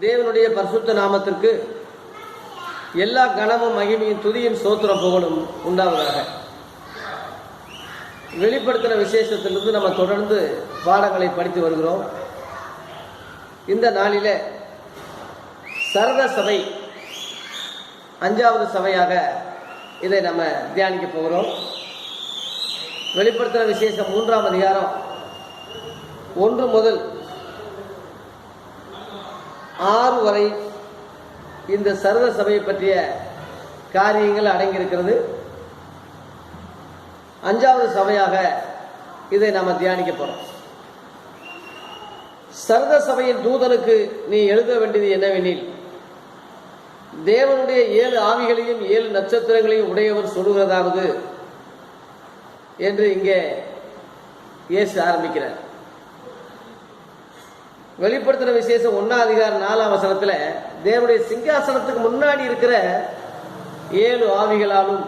தேவனுடைய பரிசுத்த நாமத்திற்கு எல்லா கனமும் மகிமையும் துதியும் ஸ்தோத்திரம் புகழும் உண்டாவதாக. வெளிப்படுத்தின விசேஷத்திலிருந்து நம்ம தொடர்ந்து பாடங்களை படித்து வருகிறோம். இந்த நாளிலே சர்வ சபை 5வது சபையாக இதை நம்ம தியானிக்க போகிறோம். வெளிப்படுத்தின விசேஷம் 3ஆம் அதிகாரம் 1 முதல் 6 வரை இந்த சர்வ சபையை பற்றிய காரியங்கள் அடங்கியிருக்கிறது. 5வது சபையாக இதை நாம் தியானிக்க போறோம். சர்வ சபையின் தூதனுக்கு நீ எழுத வேண்டியது என்னவெனில், தேவனுடைய 7 ஆவிகளையும் 7 நட்சத்திரங்களையும் உடையவர் சொல்லுகிறதாவது என்று இங்கே இயேசு ஆரம்பிக்கிறார். வெளிப்படுத்தின விசேஷம் 1ஆம் அதிகாரம் 4ஆம் வசனத்தில் தேவனுடைய சிங்காசனத்துக்கு முன்னாடி இருக்கிற 7 ஆவிகளாலும்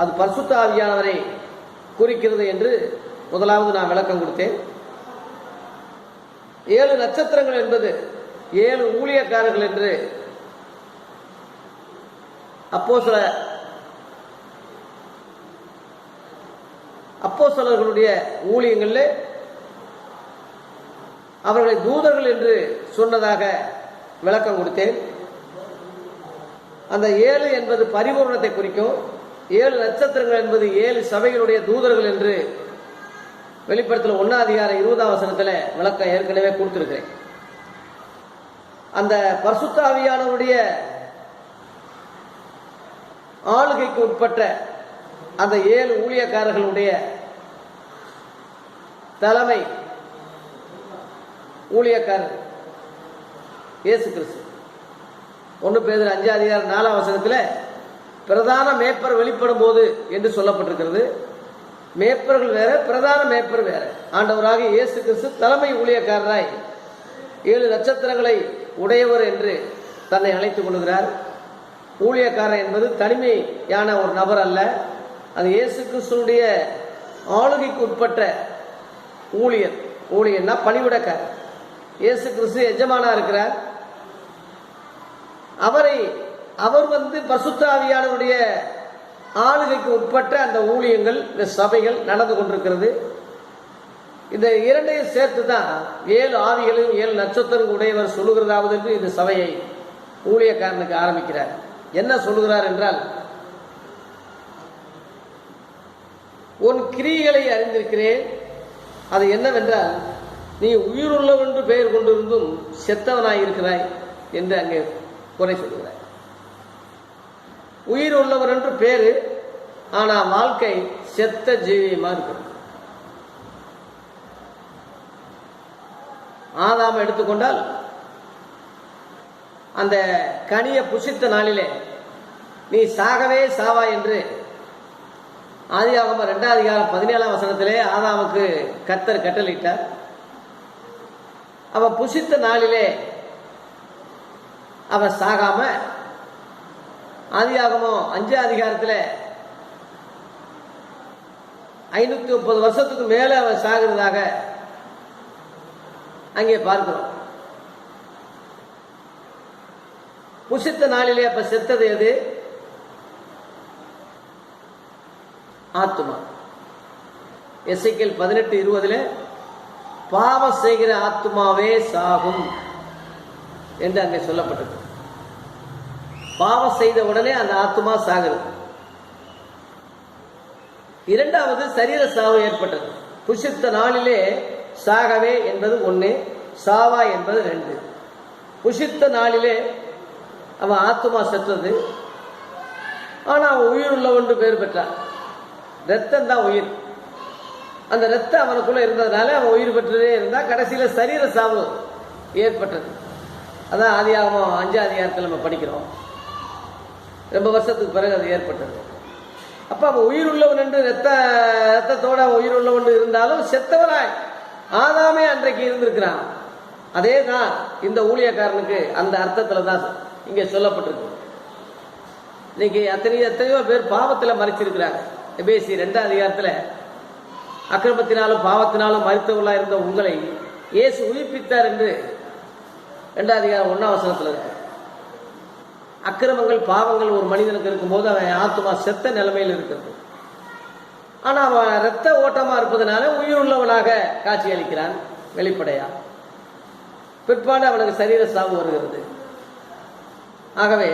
அது பரிசுத்த ஆவியானவரை குறிக்கிறது என்று முதலாவது நான் விளக்கம் கொடுத்தேன். 7 நட்சத்திரங்கள் என்பது 7 ஊழியக்காரர்கள் என்று அப்போஸ்தலர்களுடைய ஊழியங்களில் அவர்களை தூதர்கள் என்று சொன்னதாக விளக்கம் கொடுத்தேன். அந்த 7 என்பது பரிபூரணத்தை குறிக்கும். 7 நட்சத்திரங்கள் என்பது 7 சபைகளுடைய தூதர்கள் என்று வெளிப்படுத்தல 1ஆம் அதிகாரம் 20ஆம் வசனத்தில் விளக்கம் ஏற்கனவே கொடுத்திருக்கிறேன். அந்த பரிசுத்த ஆவியானவருடைய ஆளுகைக்கு உட்பட்ட அந்த 7 ஊழியக்காரர்களுடைய தலைமை ஊழியக்காரர் இயேசு கிறிஸ்து. 1 பேதுரு 5ஆம் அதிகாரம் 4ஆம் வசனத்தில் பிரதான மேய்ப்பர் வெளிப்படும் போது என்று சொல்லப்பட்டிருக்கிறது. மேய்ப்பர்கள் வேற, பிரதான மேய்ப்பர் வேற. ஆண்டவராக இயேசு கிறிஸ்து தலைமை ஊழியக்காரராய் 7 நட்சத்திரங்களை உடையவர் என்று தன்னை அழைத்துக் கொள்கிறார். ஊழியக்காரர் என்பது தனிமையான ஒரு நபர் அல்ல, அது இயேசு கிறிஸ்துடைய ஆளுகைக்கு உட்பட்ட ஊழியர். ஊழியர்னா பணிவிடக்காரர். இயேசு கிறிஸ்து எஜமானா இருக்கிறார். அவர் பரிசுத்த ஆவியானவருடைய ஆளுகைக்கு உட்பட்ட அந்த ஊழியங்கள், இந்த சபைகள் நடந்து கொண்டிருக்கிறது. இந்த 2ஐயும் சேர்த்து தான் 7 ஆவிகளும் 7 நட்சத்திரம் உடையவர் சொல்லுகிறதாவது என்று இந்த சபையை ஊழியக்காரனுக்கு ஆரம்பிக்கிறார். என்ன சொல்லுகிறார் என்றால், உன் கிரியைகளை அறிந்திருக்கிறேன். அது என்னவென்றால், நீ உயிருள்ளவென்று பெயர் கொண்டிருந்தும் செத்தவனாயிருக்கிறாய் என்று அங்கே குறை சொல்கிறார். உயிர் உள்ளவர் என்று பேரு, ஆனா வாழ்க்கை செத்த ஜீவியமா இருக்கிறது. ஆதாம் எடுத்துக்கொண்டால், அந்த கனியை புசித்த நாளிலே நீ சாகவே சாவா என்று ஆதியாகமம் 2ஆம் அதிகாரம் 17ஆம் வசனத்திலே ஆதாமுக்கு கர்த்தர் கட்டளையிட்டார். அவன் புசித்த நாளிலே அவன் சாகாம, ஆதியாகமம் 5ஆம் அதிகாரத்தில் 530 வருஷத்துக்கு மேல அவன் சாகிறதாக அங்கே பார்க்கிறோம். புசித்த நாளிலே அப்ப செத்தது எது? ஆத்துமா. எசேக்கியேல் 18:20 பாவம் செய்கிற ஆத்துமாவே சாகும் என்று அங்கே சொல்லப்பட்டது. பாவம் செய்த உடனே அந்த ஆத்துமா சாகிறது. 2வது சரீர சாவு ஏற்பட்டது. புசித்த நாளிலே சாகவே என்பது 1, சாவா என்பது 2. புசித்த நாளிலே அவன் ஆத்துமா செத்தது, ஆனா அவன் உயிர் உள்ளவன்று பேர் பெற்றான். ரத்தம் தான் உயிர். அந்த ரத்தம் அவனுக்குள்ள இருந்ததுனால அவன் உயிர் பெற்றதே இருந்தா, கடைசியில சரீர சாவு ஏற்பட்டது. அதான் ஆதியாகமம் 5ஆம் அதிகாரத்தில் நம்ம படிக்கிறோம். ரொம்ப வருஷத்துக்கு பிறகு அது ஏற்பட்டது. அப்ப அவன் உயிர் உள்ளவன் என்று ரத்தத்தோட உயிர் உள்ளவன் இருந்தாலும் செத்தவனாய் ஆதாமே அன்றைக்கு இருந்திருக்கிறான். அதே தான் இந்த ஊழியக்காரனுக்கு அந்த அர்த்தத்துல தான் இங்கே சொல்லப்பட்டிருக்கு. இன்னைக்கு எத்தனையோ பேர் பாவத்தில் மறைச்சிருக்கிறாங்க. எபேசி 2ஆம் அதிகாரத்தில் அக்கிரமத்தினாலும் பாவத்தினாலும் மரித்தவர்களாக இருந்த உங்களை இயேசு உயிர்ப்பித்தார் என்று 2ஆம் அதிகாரம் 1ஆம் வசனத்துல இருக்கு. அக்கிரமங்கள் பாவங்கள் ஒரு மனிதனுக்கு இருக்கும்போது அவன் ஆத்துமா செத்த நிலைமையில் இருக்கிறது. ஆனா அவன் இரத்த ஓட்டமா இருப்பதனால உயிர் உள்ளவனாக காட்சி அளிக்கிறான் வெளிப்படையா. பிற்பாடு அவனுக்கு சரீர சாவு வருகிறது. ஆகவே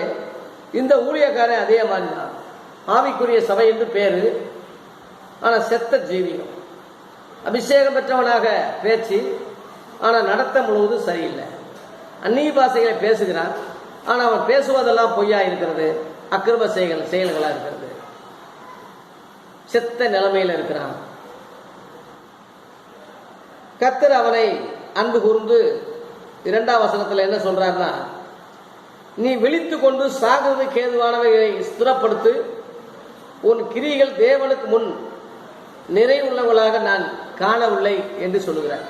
இந்த ஊழியக்காரன் அதே மாதிரிதான். ஆவிக்குரிய சபை என்று பேரு, ஆனா செத்த ஜீவியம். அபிஷேகம் பெற்றவனாக பேச்சு, ஆனா நடத்த முழுவதும் சரியில்லை. அந்நிய பாஷைகளை பேசுகிறான், ஆனா அவன் பேசுவதெல்லாம் பொய்யா இருக்கிறது, அக்கிரம செயல்களா இருக்கிறது, செத்த நிலைமையில் இருக்கிறான். கர்த்தர் அவனை அன்பு கூர்ந்து 2ஆம் வசனத்துல என்ன சொல்றாருன்னா, நீ விழித்து கொண்டு சாகிறதுக்கு ஏதுவானவைகளை ஸ்திரப்படுத்து, உன் கிரிகள் தேவனுக்கு முன் நிறைவுள்ளவளாக நான் காணவில்லை என்று சொல்லுகிறார்.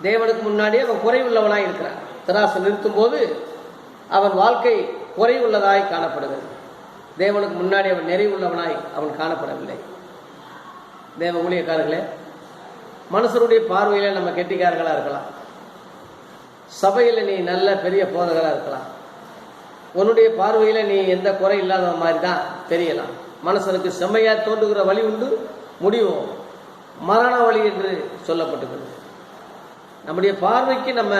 தேவனுக்கு முன்னாடியே அவன் குறைவுள்ளவனாய் இருக்கிறான். தராசு நிறுத்தும் போது அவன் வாழ்க்கை குறைவுள்ளதாய் காணப்படுகிறது. தேவனுக்கு முன்னாடி அவன் நிறைவுள்ளவனாய் அவன் காணப்படவில்லை. தேவ ஊழியக்காரர்களே, மனுஷருடைய பார்வையில நம்ம கெட்டிக்காரர்களா இருக்கலாம், சபையில நீ நல்ல பெரிய போதகரா இருக்கலாம், உன்னுடைய பார்வையில நீ எந்த குறை இல்லாத மாதிரி தான் தெரியலாம். மனுஷனுக்கு செம்மையா தோன்றுகிற வழி உண்டு, முடிவு மரண வழி என்று சொல்லப்பட்டுகிறது. நம்முடைய பார்வைக்கு நம்ம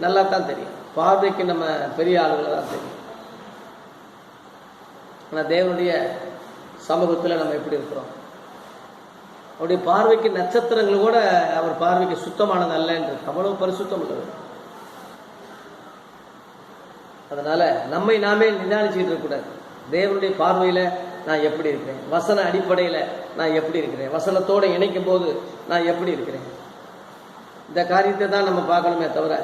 நல்லா தான் தெரியும், பார்வைக்கு நம்ம பெரிய ஆளுகளை தான் தெரியும். ஆனால் தேவனுடைய சமூகத்தில் நம்ம எப்படி இருக்கிறோம்? அவருடைய பார்வைக்கு நட்சத்திரங்கள் கூட அவர் பார்வைக்கு சுத்தமானது அல்ல என்று, அவ்வளவு பரிசுத்தம் உள்ளது. அதனால நம்மை நாமே நிதானிச்சுட்டு இருக்கக்கூடாது. தேவனுடைய பார்வையில நான் எப்படி இருக்கிறேன், வசன அடிப்படையில நான் எப்படி இருக்கிறேன், வசனத்தோடு இணைக்கும் போது நான் எப்படி இருக்கிறேன், இந்த காரியத்தை தான் நம்ம பார்க்கணுமே தவிர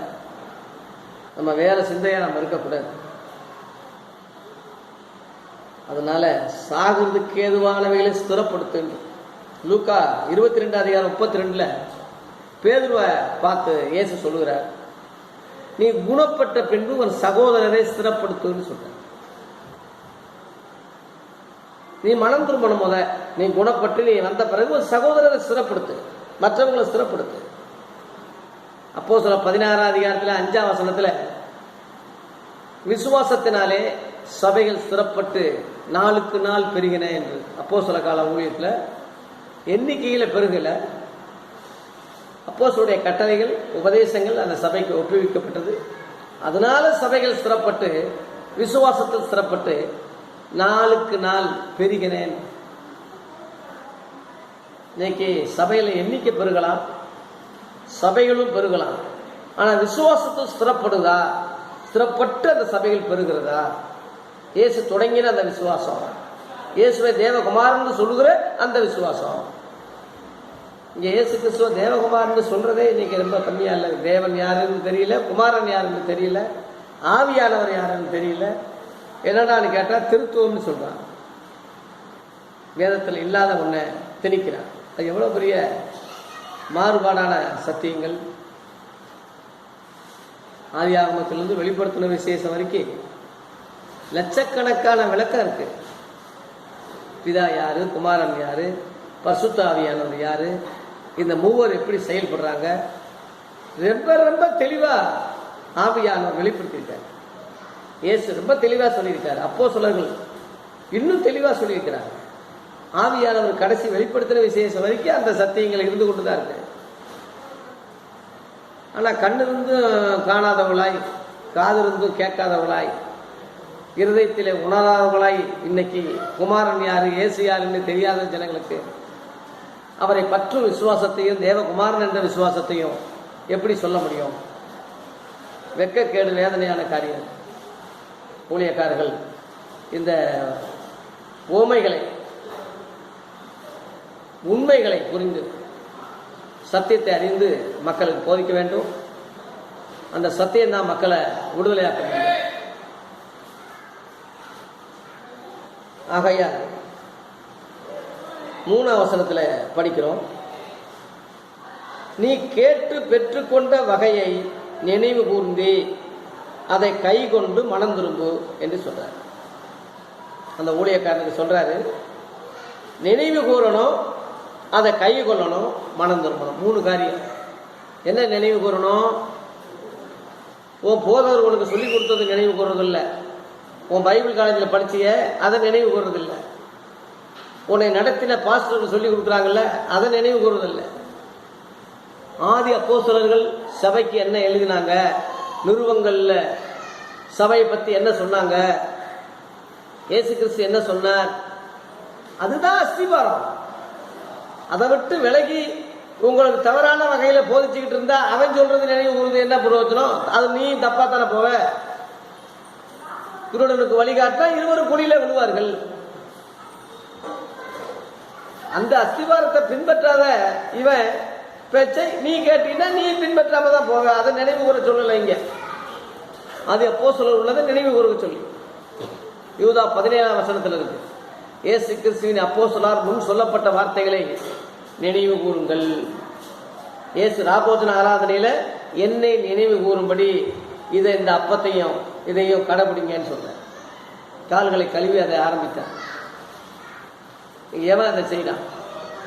நம்ம வேற சிந்தையா நம்ம இருக்கக்கூடாது. அதனால சாகிறதுக்கு ஏதுவானவைகளை ஸ்திரப்படுத்து. லூக்கா 22ஆம் அதிகாரம் 32 பேதுருவை பார்த்து இயேசு சொல்லுகிறார், நீ குணப்பட்ட பின்பு உன் சகோதரரை ஸ்திரப்படுத்துன்னு சொல்ற. நீ மனம் திரும்பணும், போத நீ குணப்பட்டு நீ வந்த பிறகு ஒரு சகோதரரை ஸ்திரப்படுத்து, மற்றவங்களை ஸ்திரப்படுத்து. அப்போஸ்தலர் 16ஆம் அதிகாரத்தில் 5ஆம் வசனத்துல விசுவாசத்தினாலே சபைகள் ஸ்திரப்பட்டு நாளுக்கு நாள் பெருகின என்று. அப்போஸ்தலர் கால ஊழியத்துல எண்ணிக்கையில பெருகல, அப்போஸ்தலருடைய கட்டளைகள் உபதேசங்கள் அந்த சபைக்கு ஒப்புவிக்கப்பட்டது. அதனால சபைகள் ஸ்திரப்பட்டு விசுவாசத்தில் ஸ்திரப்பட்டு நாளுக்கு நாள் பெருகினேன். இன்னைக்கு சபையில எண்ணிக்கை பெருகலாம், சபைகளும் பெருகலாம், ஆனா விசுவாசத்தில் ஸ்திரப்படுதா, ஸ்திரப்பட்டு அந்த சபைகள் பெருகிறதா? இயேசு தொடங்கின அந்த விசுவாசம், இயேசுவை தேவகுமாரன் சொல்லுகிற அந்த விசுவாசம். இங்க இயேசு கிறிஸ்துவ தேவகுமாரன் சொல்றதே இன்னைக்கு ரொம்ப கம்மியா இல்லை. தேவன் யாருன்னு தெரியல, குமாரன் யாருன்னு தெரியல, ஆவியானவர் யாருன்னு தெரியல. என்னடான்னு கேட்டா திருத்துவம்னு சொல்றான். வேதத்தில் இல்லாத ஒன்றை திணிக்கிறான். அது எவ்வளவு பெரிய மாறுபாடான சத்தியங்கள். ஆதி ஆகமத்திலிருந்து வெளிப்படுத்தின விசேஷம் வரைக்கும் லட்சக்கணக்கான விளக்கம் இருக்கு. பிதா யாரு, குமாரன் யாரு, பரிசுத்த ஆவியானவர் யாரு, இந்த மூவர் எப்படி செயல்படுறாங்க, ரொம்ப ரொம்ப தெளிவா ஆவியானவர் வெளிப்படுத்தியிருக்காரு. இயேசு ரொம்ப தெளிவா சொல்லியிருக்காரு. அப்போஸ்தலர்கள் இன்னும் தெளிவா சொல்லியிருக்கிறாங்க. ஆவியானவர் கடைசி வெளிப்படுத்தின விசேஷம் வரைக்கும் அந்த சத்தியங்கள் இருந்து கொண்டுதான் இருக்கு. ஆனா கண்ணிருந்து காணாதவளாய், காதிருந்து கேட்காதவளாய், இருதயத்திலே உணராதவளாய் இன்னைக்கு குமாரன் யாரு, இயேசு யாருன்னு தெரியாத ஜனங்களுக்கு அவரை பற்றும் விசுவாசத்தையும் தேவகுமாரன் என்ற விசுவாசத்தையும் எப்படி சொல்ல முடியும்? வெட்கக்கேடு, வேதனையான காரியம். ஊழியக்காரர்கள் இந்த ஓமைகளை, உண்மைகளை புரிந்து சத்தியத்தை அறிந்து மக்களுக்கு போதிக்க வேண்டும். அந்த சத்தியம் தான் மக்களை விடுதலையாக்க வேண்டும். ஆகையால் 3ஆம் வசனத்துல படிக்கிறோம், நீ கேட்டு பெற்றுக்கொண்ட வகையை நினைவு கூர்ந்து அதை கை கொண்டு மனம் திரும்பு என்று சொல்றாரு. அந்த ஊழியக்காரனுக்கு சொல்றாரு, நினைவு கூறணும், அதை கை கொள்ளணும், மனம் திரும்பணும். 3 காரியம். என்ன நினைவு கூறணும்? உன் போதவர் உனக்கு சொல்லி கொடுத்தது நினைவு கூறுறதில்லை. உன் பைபிள் காலேஜில் படிச்சிய அதை நினைவு கூறுறதில்லை. உன்னை நடத்தின பாஸ்டர்கள் சொல்லி கொடுக்குறாங்கல்ல அதை நினைவு கூறுறதில்லை. ஆதி அப்போஸ்தலர்கள் சபைக்கு என்ன எழுதினாங்க, நிருபங்கள்ல சபையை பத்தி என்ன சொன்னாங்க, இயேசு கிறிஸ்து என்ன சொன்னார், அதுதான் அஸ்திபாரம். அதை விட்டு விலகி உங்களுக்கு தவறான வகையில போதிச்சுக்கிட்டு இருந்தா அவன் சொல்றது நினைவு கூறுது என்ன பிரயோஜனம்? அது நீ தப்பா தானே போவ. திருடனுக்கு வழிகாட்டா இருவரும் குழியில விழுவார்கள். அந்த அஸ்திபாரத்தை பின்பற்றாத இவன் பேச்சை நீ கேட்டீங்கன்னா நீ பின்பற்றாம தான் போவ. அதை நினைவு கூற சொல்லல. இங்க அது அப்போஸ்தலர் உள்ளதை நினைவு கூற சொல்லி யூதா 17ஆம் வசனத்தில் இருக்கு. இயேசு கிறிஸ்துவின் அப்போஸ்தலர் முன் சொல்லப்பட்ட வார்த்தைகளை நினைவு கூறுங்கள். இயேசு ராபோஜன ஆராதனையில என்னை நினைவு கூறும்படி இதை இந்த அப்பத்தையும் இதையும் கடைபிடிங்கன்னு சொல்ற. கால்களை கழுவி அதை ஆரம்பித்தார். எவன் அதை செய்யலாம்?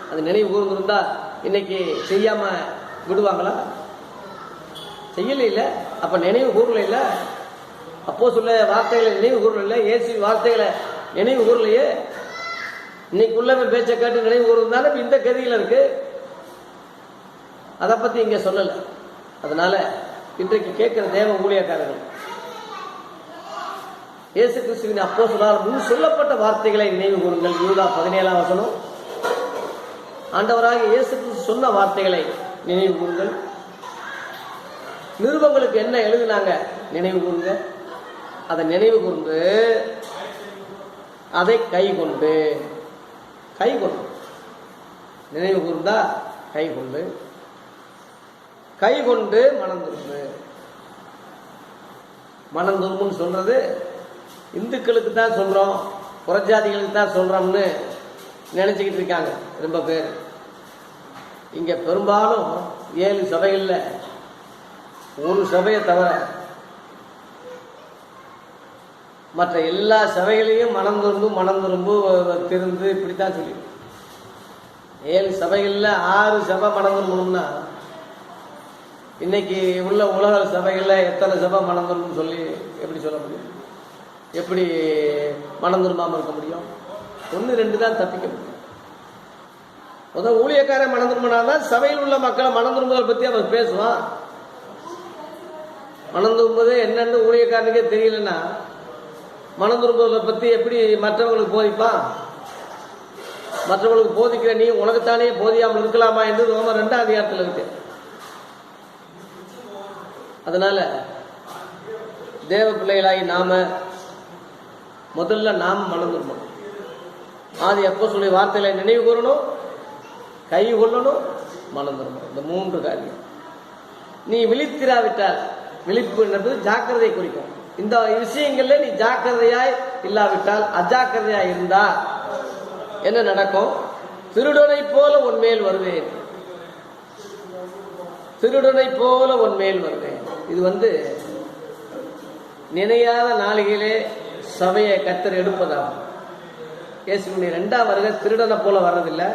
அது நினைவு கூர்ந்திருந்தா இன்னைக்கு செய்யாம விடுவாங்களா? செய்யல இல்ல. அப்ப நினைவு கூறல இல்ல. அப்போ சொல்ல வார்த்தைகளை நினைவு கூறல இல்ல. இயேசு வார்த்தைகளை நினைவு கூறலையே. இன்னைக்குள்ள பேச்சை கேட்டு நினைவு கூறுறதுனால இந்த கதியில இருக்கு. அதை பத்தி இங்க சொல்லல. அதனால இன்றைக்கு கேட்கிற தேவ ஊழியக்காரர்கள் இயேசு கிறிஸ்துவின் அப்போஸ்தலர் முன் சொல்லப்பட்ட வார்த்தைகளை நினைவு கூறுங்கள். யூதா 17ஆம் வசனம். ஆண்டவராக இயேசு கிறிஸ்து சொன்ன வார்த்தைகளை நினைவு கூறுங்கள். நிருபங்களுக்கு என்ன எழுதினாங்க நினைவு கூறுங்க. அதை நினைவு கூர்ந்து அதை கை கொண்டு நினைவு கூர்ந்தா கை கொண்டு மனம் திரும்புன்னு சொல்றது இந்துக்களுக்கு தான் சொல்றோம், புறஜாதிகளுக்கு தான் சொல்றோம்னு நினைச்சுக்கிட்டு இருக்காங்க ரொம்ப பேர். இங்க பெரும்பாலும் 7 சபைகள்ல ஒரு சபையை தவிர மற்ற எல்லா சபைகளையும் மனம் திரும்பு திருந்து இப்படித்தான் சொல்லி 7 சபைகள்ல 6 சபை மனம் திரும்பணும்னா இன்னைக்கு உள்ள உலக சபைகள்ல எத்தனை சபை மனம் திரும்புன்னு சொல்லி எப்படி சொல்ல முடியும்? எப்படி மனம் திரும்பாம இருக்க முடியும்? 1 2 தான் தப்பிக்க முடியும். முதல் ஊழியக்காரன் மனம் திரும்பினால்தான் சபையில் உள்ள மக்களை மனம் திரும்புவதை பத்தி அவர் பேசுவான். மனம் திரும்புவதே என்னன்னு ஊழியக்காரனுக்கே தெரியலன்னா மனம் திரும்புவதை பத்தி எப்படி மற்றவங்களுக்கு போதிப்பான்? மற்றவங்களுக்கு போதிக்கிற நீ உனக்குத்தானே போதியாமல் இருக்கலாமா என்று ரோமர் 2ஆம் அதிகாரத்தில் இருக்கு. அதனால தேவ பிள்ளைகளாகி நாம முதல்ல மனம் திரும்பணும். ஆதி அப்போஸ்தலர் வார்த்தைகளை நினைவு கூறணும், கை கொள்ளணும், மனம் திரும்பணும். இந்த 3 காரியம். நீ விழித்திராவிட்டால், விழிப்பு என்பது ஜாக்கிரதை குறிக்கும். இந்த விஷயங்கள்ல நீ ஜாக்கிரதையாய் இல்லாவிட்டால், அஜாக்கிரதையாய் இருந்தா என்ன நடக்கும்? திருடனை போல உன்மேல் வருவேன். இது நினையாத நாளிகளே சபையை கர்த்தர் எடுப்பதாகும். இயேசுவின் 2ஆம் வருகை திருடனை போல வர்றதில்லை.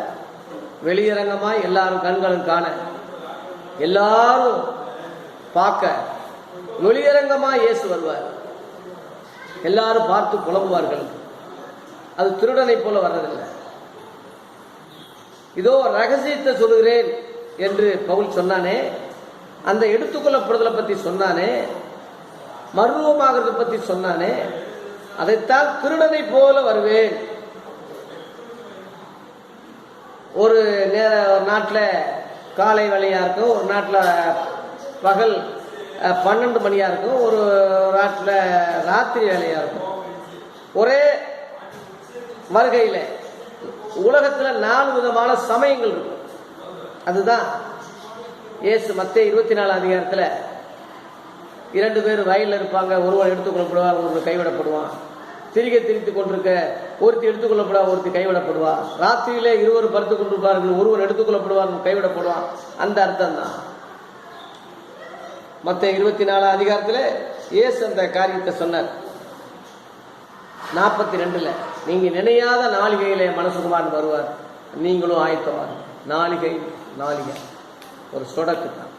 வெளியரங்கமாய் எல்லாரும் கண்களும் காண, எல்லாரும் பார்க்க வெளியரங்கமாய் இயேசு வருவார். எல்லாரும் பார்த்து புலம்புவார்கள். அது திருடனை போல வர்றதில்லை. இதோ ரகசியத்தை சொல்லுகிறேன் என்று பவுல் சொன்னானே, அந்த எடுத்துக்கொள்ளப்படுதலை பத்தி சொன்னானே, மர்வமாகிறத பத்தி சொன்னானே, அதைத்தான் திருடனை போல வருவேன். ஒரு நாட்டில் காலை வேலையா இருக்கும், ஒரு நாட்டில் பகல் 12 மணியா இருக்கும், ஒரு நாட்டில் ராத்திரி வேலையா இருக்கும். ஒரே வருகையில் உலகத்தில் 4 விதமான சமயங்கள் இருக்கும். அதுதான் இயேசு மத்தேயு 24ஆம் அதிகாரத்தில் 2 பேர் வயலில் இருப்பாங்க. ஒருவன் எடுத்துக்கொள்ளப்படுவான், ஒருவர் கைவிடப்படுவான். திரித்து கொண்டிருக்க ஒருத்தி எடுத்துக்கொள்ளப்படுவா, ஒருத்தி கைவிடப்படுவா. ராத்திரியில இருவர் படுத்துக் கொண்டிருப்பார்கள், ஒருவர் எடுத்துக்கொள்ளப்படுவார், கைவிடப்படுவான். அந்த அர்த்தம் தான் மத்தேயு 24ஆம் அதிகாரத்தில் இயேசு அந்த காரியத்தை சொன்னார். 42ல் நீங்க நினையாத நாளிகையிலே மனசுகுமாரன் வருவார், நீங்களும் ஆயத்தவார். நாளிகை ஒரு சொடக்கு தான்.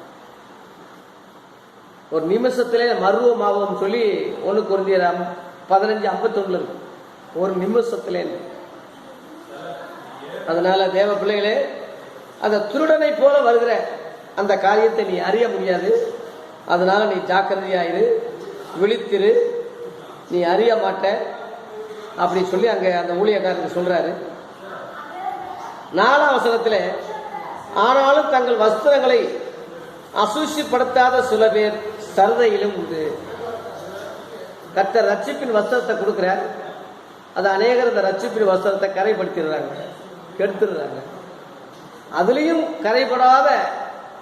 ஒரு நிமிஷத்திலே மருவமாகும் சொல்லி 1 கொரிந்தியர் 15:51 இருக்கு. ஒரு நிமிஷத்திலே. அதனால தேவ பிள்ளைகளே, அந்த திருடனை போல வருகிற அந்த காரியத்தை நீ அறிய முடியாது. அதனால நீ ஜாக்கிரதையாயிரு, விழித்திரு, நீ அறிய மாட்ட அப்படி சொல்லி அங்க அந்த ஊழியக்காரருக்கு சொல்றாரு. 4ஆம் வசனத்தில், ஆனாலும் தங்கள் வஸ்திரங்களை அசூசிப்படுத்தாத சில பேர் சரதையிலும் உண்டு. கர்த்தர் ரட்சிப்பின் வஸ்திரத்தை கொடுக்கிறார். அது அநேகர் இந்த ரட்சிப்பின் வஸ்திரத்தை கரைப்படுத்திடுறாங்க, கெடுத்துடுறாங்க. அதுலேயும்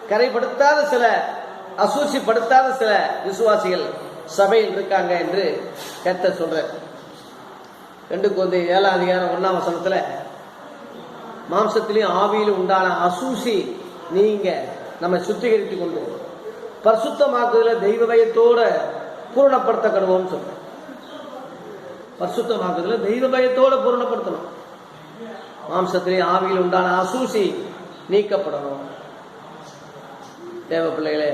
கரைப்படுத்தாத சில, அசூசிப்படுத்தாத சில விசுவாசிகள் சபையில் இருக்காங்க என்று கர்த்தர் சொல்றார். 2 கொரிந்தியர் 7ஆம் அதிகாரம் 1ஆம் வசனத்தில், மாம்சத்திலையும் ஆவியிலும் உண்டான அசூசி நீங்க நம்ம சுத்திகரித்துக் கொண்டு பரிசுத்தமாக்குதல தெய்வ பயத்தோட பூரணப்படுத்த கடுவோம் சொல்ற. பரிசுத்தமாக்குதல தெய்வ பயத்தோட பூரணப்படுத்தணும். மாம்சத்திலையும் ஆவியில் உண்டான அசூசி நீக்கப்படணும். தேவ பிள்ளைகளே,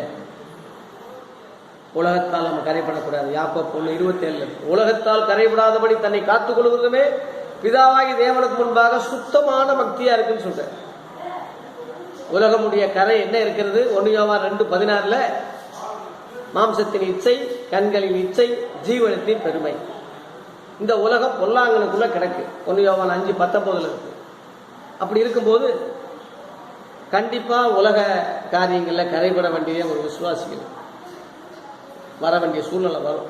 உலகத்தால் நம்ம கரைப்படக்கூடாது. யாக்கோபு 1:27, உலகத்தால் கரைபடாதபடி தன்னை காத்துக் கொள்வதுமே பிதாவாகி தேவனுக்கு முன்பாக சுத்தமான பக்தியா இருக்குன்னு சொல்ற. உலகமுடைய கரை என்ன இருக்கிறது? 1 யோவான் 2:16, மாம்சத்தின் இச்சை, கண்களின் இச்சை, ஜீவனத்தின் பெருமை. இந்த உலகம் பொல்லாங்கனுக்குள்ள கிடக்கு. 1 யோவான் 5:19 இருக்கு. அப்படி இருக்கும்போது கண்டிப்பா உலக காரியங்கள்ல கரைபட வேண்டிய ஒரு விசுவாசிகள் வர வேண்டிய சூழ்நிலை வரும்.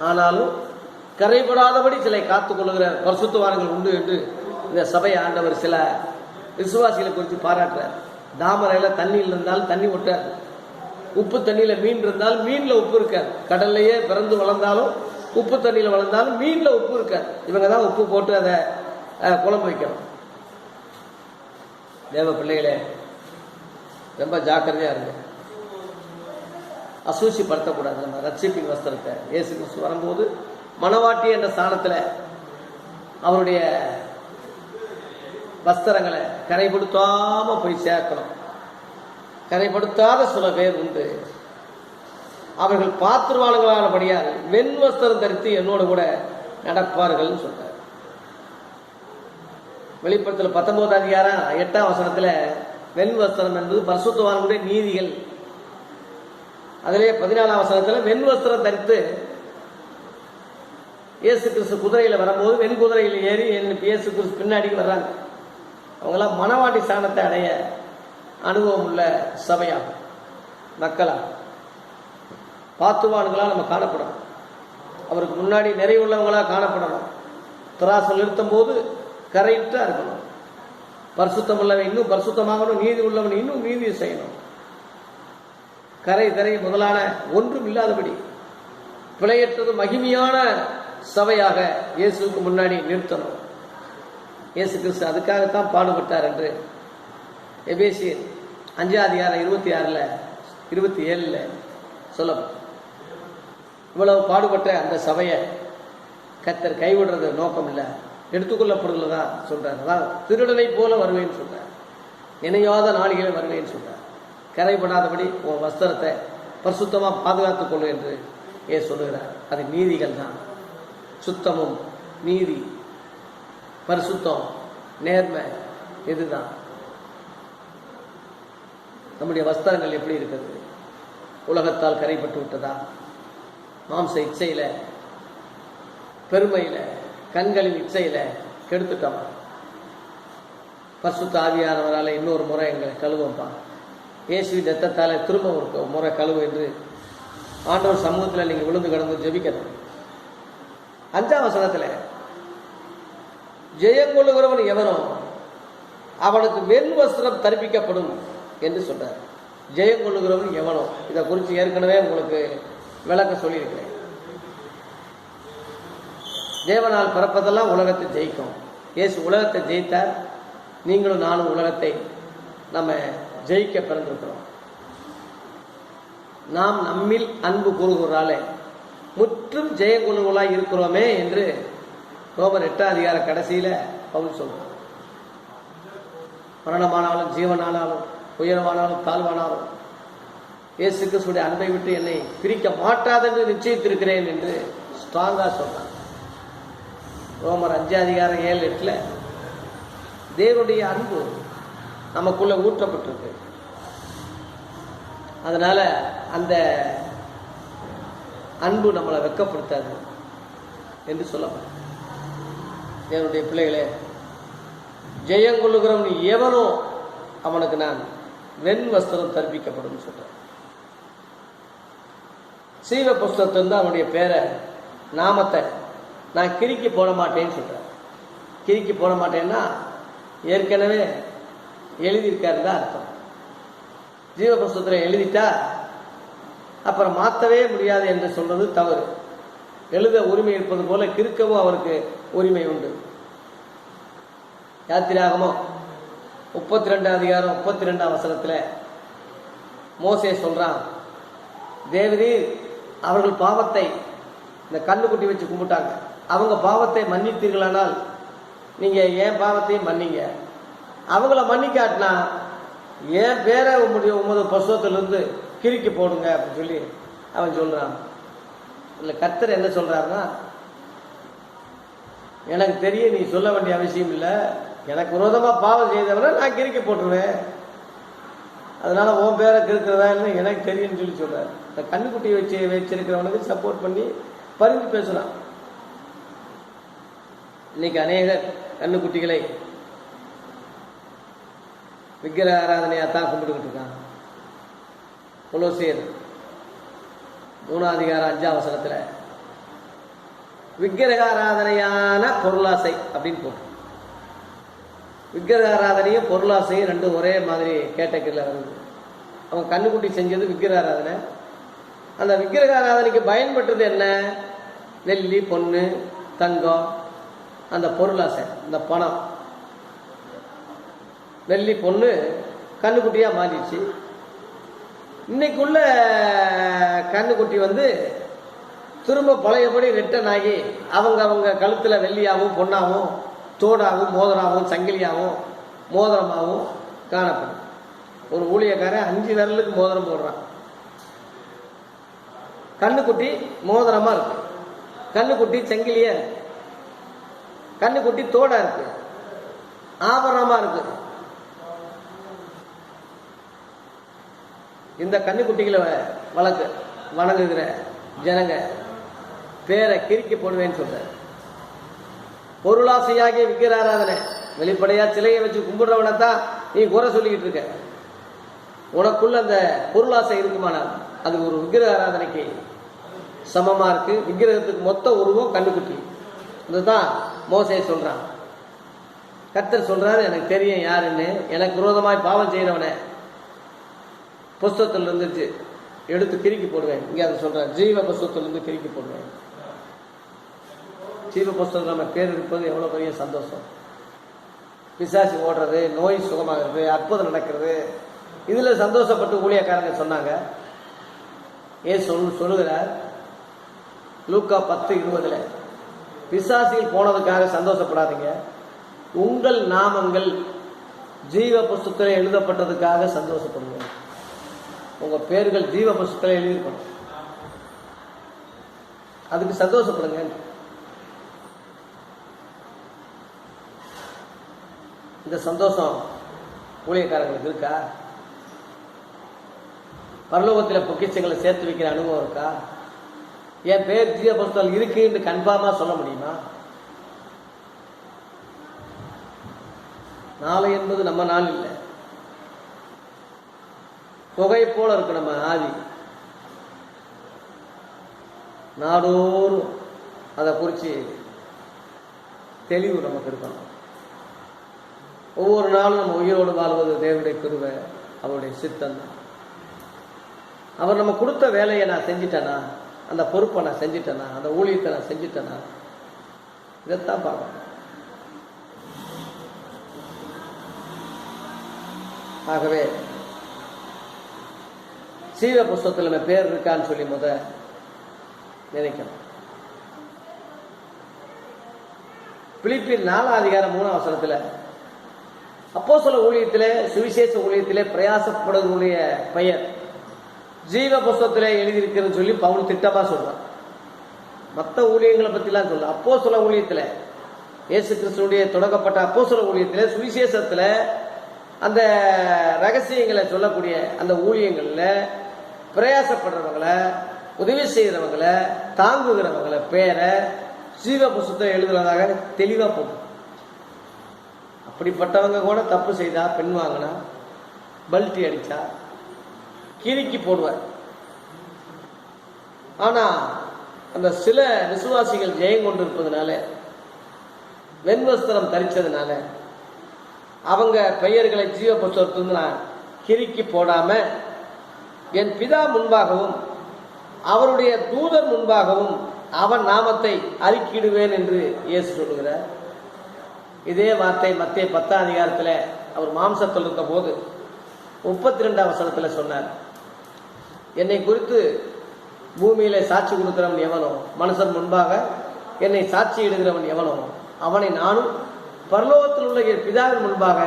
ஆனாலும் கரைபடாதபடி சிலை காத்துக் கொள்ளுகிற பரிசுத்தவான்கள் உண்டு என்று இந்த சபை ஆண்டவர் சில விசுவாசிகளை குறித்து பாராட்டுறார். தாமரையில தண்ணியில் இருந்தால் தண்ணி ஒட்டாது, உப்பு தண்ணியில மீன் இருந்தால் மீன்ல உப்பு இருக்காது. கடல்லையே பிறந்து வளர்ந்தாலும் உப்பு தண்ணியில வளர்ந்தாலும் மீன்ல உப்பு இருக்காது. இவங்க தான் உப்பு போட்டு அதை குழம்பு வைக்கணும். தேவ பிள்ளைகளே, ரொம்ப ஜாக்கிரதையா இருங்க. அசூசிப்படுத்தக்கூடாது. நம்ம ரட்சிப்பின் வஸ்திரத்தை இயேசு கிறிஸ்து வரும்போது மணவாட்டி என்ற ஸ்தானத்தில் அவருடைய வஸ்திரங்களை கரைப்படுத்தாம போய் சேர்க்கணும். கரைப்படுத்தாத சில பேர் உண்டு. அவர்கள் பாத்திரவான்களானபடியால் வெண் வஸ்திரம் தரித்து என்னோடு கூட நடப்பார்கள் சொல்றார். வெளிப்படுத்தல் 19ஆம் அதிகாரம் 8ஆம் வசனத்தில் வெண் வஸ்திரம் என்பது பரிசுத்தவான்களுடைய நீதிகள். அதிலே 14ஆம் வசனத்தில் வெண் வஸ்திரம் தரித்து இயேசு கிறிஸ்து குதிரையில வரும்போது வெண் குதிரையில் ஏறி இயேசு கிறிஸ்து பின்னாடி வர்றாங்க. அவங்களாம் மணவாட்டி ஸ்தானத்தை அடைய அனுபவம் உள்ள சபையாகும், மக்களா பாத்துவான்களா நம்ம காணப்படணும். அவருக்கு முன்னாடி நிறைவுள்ளவங்களா காணப்படணும். திராசல் நிறுத்தும் போது கரையிட்டா இருக்கணும். பரிசுத்தம் உள்ளவன் இன்னும் பரிசுத்தமாகணும், நீதி உள்ளவன் இன்னும் நீதியை செய்யணும். கரை முதலான ஒன்றும் இல்லாதபடி பிழையற்றது மகிமையான சபையாக இயேசுக்கு முன்னாடி நிறுத்தணும். இயேசு கிறிஸ்து அதுக்காகத்தான் பாடுபட்டார் என்று எபேசியர் 5ஆம் அதிகாரம் 26, 27 சொல்லப்படும். இவ்வளவு பாடுபட்ட அந்த சபையை கர்த்தர் கைவிடுறது நோக்கம் இல்லை, எடுத்துக்கொள்ளப்படுவதுதான் சொல்றார். அதான் திருடனை போல வருவேன்னு சொல்றார், இணையாத நாளிகளை வருவேன்னு சொல்றார். கரைபடாதபடி உன் வஸ்திரத்தை பரிசுத்தமா பாதுகாத்துக் கொள்ளு என்று சொல்லுகிறார். அது நீதிகள் தான். சுத்தமும் நீதி, பரிசுத்தம், நேர்மை, இதுதான். நம்முடைய வஸ்திரங்கள் எப்படி இருக்கிறது? உலகத்தால் கரைப்பட்டு விட்டதா? மாம்ச இச்சையில, பெருமையில, கண்களின் இச்சையில கெடுத்துட்டோமா? பரிசுத்த ஆவியானவரால் இன்னொரு முறை எங்களை கழுவப்பா, இயேசுவின் ரத்தத்தால திரும்ப ஒரு முறை கழுவு என்று ஆண்டவர் சமூகத்தில் நீங்க விழுந்து கிடந்து ஜெபிக்கணும். 5ஆம் வசனத்துல ஜெயங்கொள்ளுகிறவன் எவனோ அவனுக்கு வெண் வஸ்திரம் தரிப்பிக்கப்படும் என்று சொல்றார். ஜெயங்கொள்ளுகிறவன் எவனோ, இதை குறித்து ஏற்கனவே உங்களுக்கு விளக்க சொல்லியிருக்கிறேன். தேவனால் பிறப்பதெல்லாம் உலகத்தை ஜெயிக்கும். இயேசு உலகத்தை ஜெயித்தார். நீங்களும் நானும் உலகத்தை நம்ம ஜெயிக்க பிறந்திருக்கிறோம். நாம் நம்மில் அன்பு கூறுகிறாலே முற்றும் ஜெயங்கொள்ளுகளாய் இருக்கிறோமே என்று ரோமர் 8ஆம் அதிகார கடைசியில பவுல் சொல்றோம். மரணமானாலும் ஜீவனானாலும் உயரமானாலும் தாழ்வானாலும் இயேசு கிறிஸ்துடைய அன்பை விட்டு என்னை பிரிக்க மாட்டாதென்று நிச்சயித்திருக்கிறேன் என்று ஸ்ட்ராங்கா சொன்னான். ரோமர் 5:7-8 தேவனுடைய அன்பு நமக்குள்ள ஊற்றப்பட்டிருக்கு. அதனால அந்த அன்பு நம்மளை வெட்கப்படுத்தாது என்று சொல்லப்படும். தேவனுடைய பிள்ளைகளே, ஜெயங்கொள்ளுகிறவன் எவனோ அவனுக்கு நான் வெண் வஸ்திரம் தர்ப்பிக்கப்படும் சொல்றேன். சீவ புஸ்தகத்திலிருந்து அவனுடைய பேரை நாமத்தை நான் கிறுக்கி போட மாட்டேன்னு சொல்றேன். கிறுக்கி போட மாட்டேன்னா ஏற்கனவே எழுதியிருக்காரு தான் அர்த்தம். ஜீவ புஸ்தகத்தில் எழுதிட்டா அப்புறம் மாற்றவே முடியாது என்று சொல்றது தவறு. எழுத உரிமை இருப்பது போல கிறுக்கவும் அவருக்கு உரிமை உண்டு. யாத்திராகமம் 32:32 மோசே சொல்றான், தேவரீர் அவர்கள் பாவத்தை இந்த கண்ணுக்குட்டி வச்சு கும்பிட்டாங்க, அவங்க பாவத்தை மன்னித்தீர்களானால் நீங்க ஏன் பாவத்தையும் மன்னிங்க, அவங்கள மன்னிக்காட்டினா ஏன் பேரை உமது புஸ்தகத்திலிருந்து கிறுக்கி போடுங்க அப்படின்னு சொல்லி அவன் சொல்றான். இல்லை, கர்த்தர் என்ன சொல்றாருன்னா, எனக்கு தெரியும் நீ சொல்ல வேண்டிய அவசியம் இல்லை, எனக்கு விரோதமா பாவம் செய்தவரை நான் கிறுக்கி போட்டுருவேன், அதனால உன் பேரை கிறுக்கிறதான்னு எனக்கு தெரியும்னு சொல்லி சொல்றாரு. இந்த கண்ணுக்குட்டியை வச்சிருக்கிறவனுக்கு சப்போர்ட் பண்ணி பரிந்து பேசுறான். இன்னைக்கு அநேக கண்ணுக்குட்டிகளை விக்கிரக ஆராதனையா தான் கும்பிட்டுக்கிட்டு இருக்காங்க. கொலோசியர் 3:5 விக்கிரக ஆராதனையான பொருளாசை அப்படின்னு போட்டு, விக்கிரக ஆராதனையும் பொருளாசையும் ரெண்டும் ஒரே மாதிரி கேட்டகரியில் வருது. அவன் கண்ணுக்குட்டி செஞ்சது விக்கிரக ஆராதனை. அந்த விக்கிரக ஆராதனைக்கு பயன்பட்டது என்ன? வெள்ளி, பொண்ணு, தங்கம், அந்த பொருளாசை, இந்த பணம். வெள்ளி பொண்ணு கண்ணுக்குட்டியா மாறிடுச்சு. இன்னைக்குள்ள கண்ணுக்குட்டி திரும்ப பழையபடி ரிட்டர்ன் ஆகி அவங்க கழுத்துல வெள்ளியாகவும் பொண்ணாகவும் தோடாகவும் மோதிராகவும் சங்கிலியாகவும் மோதிரமாகவும் காணப்படும். ஒரு ஊழியக்காரன் 5 விரலுக்கு மோதிரம் போடுறான். கண்ணுக்குட்டி மோதிரமா இருக்கு, கண்ணுக்குட்டி சங்கிலியா இருக்கு, கண்ணுக்குட்டி தோடா இருக்கு, ஆபரணமா இருக்கு. இந்த கண்ணுக்குட்டிகளை வணங்குகிற ஜனங்க பேரை கிறுக்கி போடுவேன்னு சொல்ற. பொருளாசையாகிய விக்கிர ஆராதனை, வெளிப்படையா சிலையை வச்சு கும்பிடுறவனை தான் நீ குறை சொல்லிக்கிட்டு இருக்க. உனக்குள்ள அந்த பொருளாசை இருக்குமானால் அது ஒரு விக்கிர ஆராதனைக்கு சமமா இருக்கு. விக்கிரகத்துக்கு மொத்த உருவம் கண்ணுக்குட்டி. இதுதான் மோசே சொல்றான். கர்த்தர் சொல்றாரு, எனக்கு தெரியும் யாருன்னு, எனக்கு விரோதமாய் பாவம் செய்யறவனை புஸ்தகத்தில் இருந்துச்சு எடுத்து கிறுக்கி போடுவேன். இங்க அதை சொல்றேன், ஜீவ புஸ்தகத்திலிருந்து கிறுக்கி போடுவேன். ஜீவ புஸ்தகம் நம்ம பேர் இருப்பது எவ்வளவு பெரிய சந்தோஷம். பிசாசு ஓடுறது, நோய் சுகமாகிறது, அற்புதம் நடக்கிறது, இதுல சந்தோஷப்பட்டு ஊழியக்காரங்க சொன்னாங்க. சொல்லுகிறார் லூக்கா 10:20 பிசாசில் போனதுக்காக சந்தோஷப்படாதீங்க, உங்கள் நாமங்கள் ஜீவ புஸ்தகத்தில் எழுதப்பட்டதுக்காக சந்தோஷப்படுங்க. உங்க பேர்கள் ஜீவ புஸ்தகத்தில் எழுதியிருக்கணும், அதுக்கு சந்தோஷப்படுங்க. இந்த சந்தோஷம் ஊழியக்காரங்களுக்கு இருக்கா? பரலோகத்தில் பொக்கிஷங்களை சேர்த்து வைக்கிற அனுபவம் இருக்கா? என் பேர் ஜீவ புஸ்தகம் இருக்குன்னு கன்ஃபார்மா சொல்ல முடியுமா? நாளை என்பது நம்ம நாள் இல்லை, புகை போல இருக்கு நம்ம ஆவி. நாடோறும் அதை குறித்து தெளிவு நமக்கு இருக்கணும். ஒவ்வொரு நாளும் நம்ம உயிரோடு வாழ்வது தேவனுடைய கிருபை, அவருடைய சித்தம் தான். அவர் நம்ம கொடுத்த வேலையை நான் செஞ்சிட்டேனா, அந்த பொறுப்பை நான் செஞ்சிட்டேனா, அந்த ஊழியத்தை நான் செஞ்சிட்டேனா, இதைத்தான் பார்க்கணும். ஆகவே சீவ புஸ்தகத்தில் நம்ம பேர் இருக்கான்னு சொல்லி நினைக்கணும். பிலிப்பியர் 4:3 அப்போஸ்தல ஊழியத்திலே, சுவிசேஷ ஊழியத்திலே பிரயாசப்படுவதுடைய பெயர் ஜீவ புஸ்தகத்தில் எழுதியிருக்கிறன்னு சொல்லி பவுல் திட்டமா சொல்றான். மற்ற ஊழியங்களை பற்றிலாம் சொல்ல அப்போஸ்தல ஊழியத்தில், இயேசு கிறிஸ்துடைய தொடங்கப்பட்ட அப்போஸ்தல ஊழியத்தில், சுவிசேஷத்தில் அந்த ரகசியங்களை சொல்லக்கூடிய அந்த ஊழியங்களில் பிரயாசப்படுறவங்களை, உதவி செய்கிறவங்களை, தாங்குகிறவங்களை பேரை ஜீவ புஸ்தகத்தில் எழுதுறதாக தெளிவாக போகும். அப்படிப்பட்டவங்க கூட தப்பு செய்தா, பெண் வாங்கினா, பல்ட்டி அடிச்சா கிறுக்கி போடுவார். ஆனா அந்த சில விசுவாசிகள் ஜெயம் கொண்டு இருப்பதனால, வெண்வஸ்திரம் தரிச்சதுனால, அவங்க பெயர்களை ஜீவ புஸ்தகத்திலிருந்து நான் கிறுக்கி போடாம என் பிதா முன்பாகவும் அவருடைய தூதர் முன்பாகவும் அவன் நாமத்தை அறிக்கிடுவேன் என்று இயேசு சொல்லுகிறார். இதே வார்த்தை மத்திய 10ஆம் அதிகாரத்தில் அவர் மாம்சத்தில் இருந்த போது 32ஆம் வசனத்தில் சொன்னார், என்னை குறித்து பூமியில சாட்சி கொடுக்கிறவன் எவனோ, மனுஷன் முன்பாக என்னை சாட்சி இடுகிறவன் எவனோ அவனை நானும் பரலோகத்தில் உள்ள என் பிதாவின் முன்பாக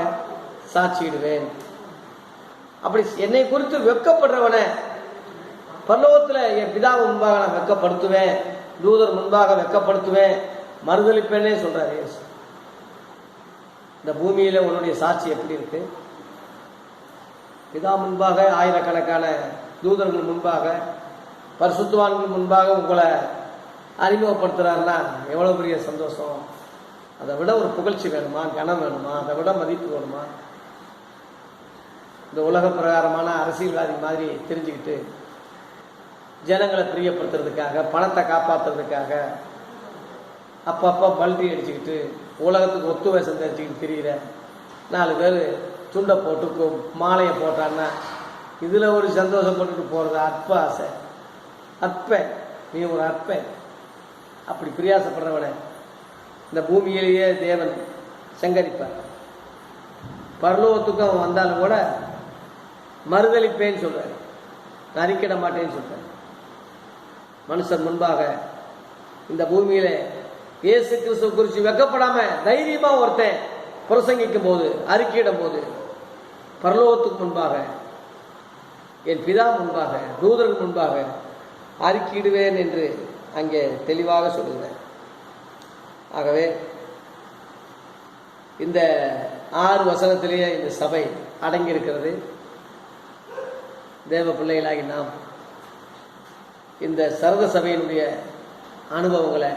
சாட்சியிடுவேன். அப்படி என்னை குறித்து வெட்கப்படுறவனை பரலோகத்தில் என் பிதாவின் முன்பாக நான் வெட்கப்படுத்துவேன், தூதர் முன்பாக வெட்கப்படுத்துவேன், மறுதளிப்பேனே சொல்றாரு. இந்த பூமியில உன்னுடைய சாட்சி எப்படி இருக்கு? பிதா முன்பாக, ஆயிரக்கணக்கான தூதர்கள் முன்பாக, பரிசுத்தவான்கள் முன்பாக உங்களை அறிமுகப்படுத்துறாருன்னா எவ்வளவு பெரிய சந்தோஷம்! அதை விட ஒரு புகழ்ச்சி வேணுமா, கனம் வேணுமா, அதை விட மதிப்பு வேணுமா? இந்த உலக பிரகாரமான அரசியல்வாதி மாதிரி தெரிஞ்சுக்கிட்டு ஜனங்களை பிரியப்படுத்துறதுக்காக, பணத்தை காப்பாற்றுறதுக்காக அப்பப்போ பல்டி அடிச்சுக்கிட்டு உலகத்துக்கு ஒத்து வேஷம் தெரிஞ்சுக்கிட்டு திரிகிற 4 பேர் துண்டை போட்டு மாலையை போட்டான்னா இதில் ஒரு சந்தோஷப்பட்டுட்டு போகிறது அற்ப ஆசை. அற்ப, நீ ஒரு அற்ப. அப்படி பிரியாசப்படுறவனை இந்த பூமியிலேயே தேவன் சங்கரிப்பார். பரலோகத்துக்கு அவன் வந்தாலும் கூட மறுதளிப்பேன்னு சொல்றார், நரிக்கிட மாட்டேன்னு சொல்றார். மனுஷன் முன்பாக இந்த பூமியில இயேசு கிறிஸ்துவ குறித்து வெக்கப்படாம தைரியமா ஒருத்தன் பிரசங்கிக்கும் போது, அறிக்கையிடும் போது, பரலோகத்துக்கு முன்பாக, என் பிதா முன்பாக, தூதர்கள் முன்பாக அறிக்கையிடுவேன் என்று அங்கே தெளிவாக சொல்லுகிறேன். ஆகவே இந்த 6 வசனத்திலேயே இந்த சபை அடங்கியிருக்கிறது. தேவ பிள்ளைகளாகி நாம் இந்த சரத சபையினுடைய அனுபவங்களை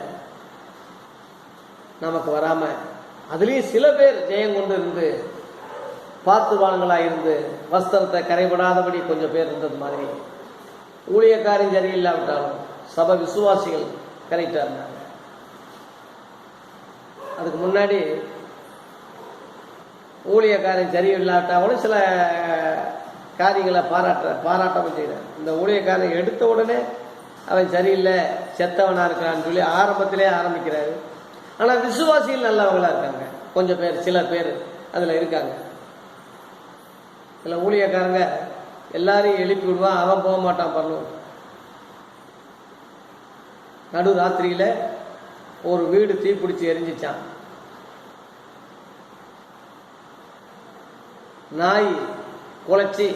நமக்கு வராம, அதுலேயும் சில பேர் ஜெயம் கொண்டு இருந்து பாத்துவான்களாக இருந்து வஸ்திரத்தை கரைபடாதபடி கொஞ்சம் பேர் இருந்தது மாதிரி, ஊழியக்காரன் சரியில்லாவிட்டாலும் சபை விசுவாசிகள் கரெக்டாக இருந்தாங்க. அதுக்கு முன்னாடி ஊழியக்காரன் சரியில்லாவிட்டாலும் சில காரியங்களை பாராட்டாமல் செய்கிறார். இந்த ஊழியக்காரன் எடுத்த உடனே அவன் சரியில்லை, செத்தவனா இருக்கிறான்னு சொல்லி ஆரம்பத்திலே ஆரம்பிக்கிறாரு. ஆனால் விசுவாசிகள் நல்லவங்களா இருக்காங்க, கொஞ்சம் பேர், சில பேர் அதில் இருக்காங்க. சில ஊழியக்காரங்க எல்லாரையும் எழுப்பி விடுவான், அவன் போக மாட்டான். பண்ணணும் நடு ராத்திரியில ஒரு வீடு தீப்பிடிச்சு எரிஞ்சிச்சான். நாய் குலைச்சி,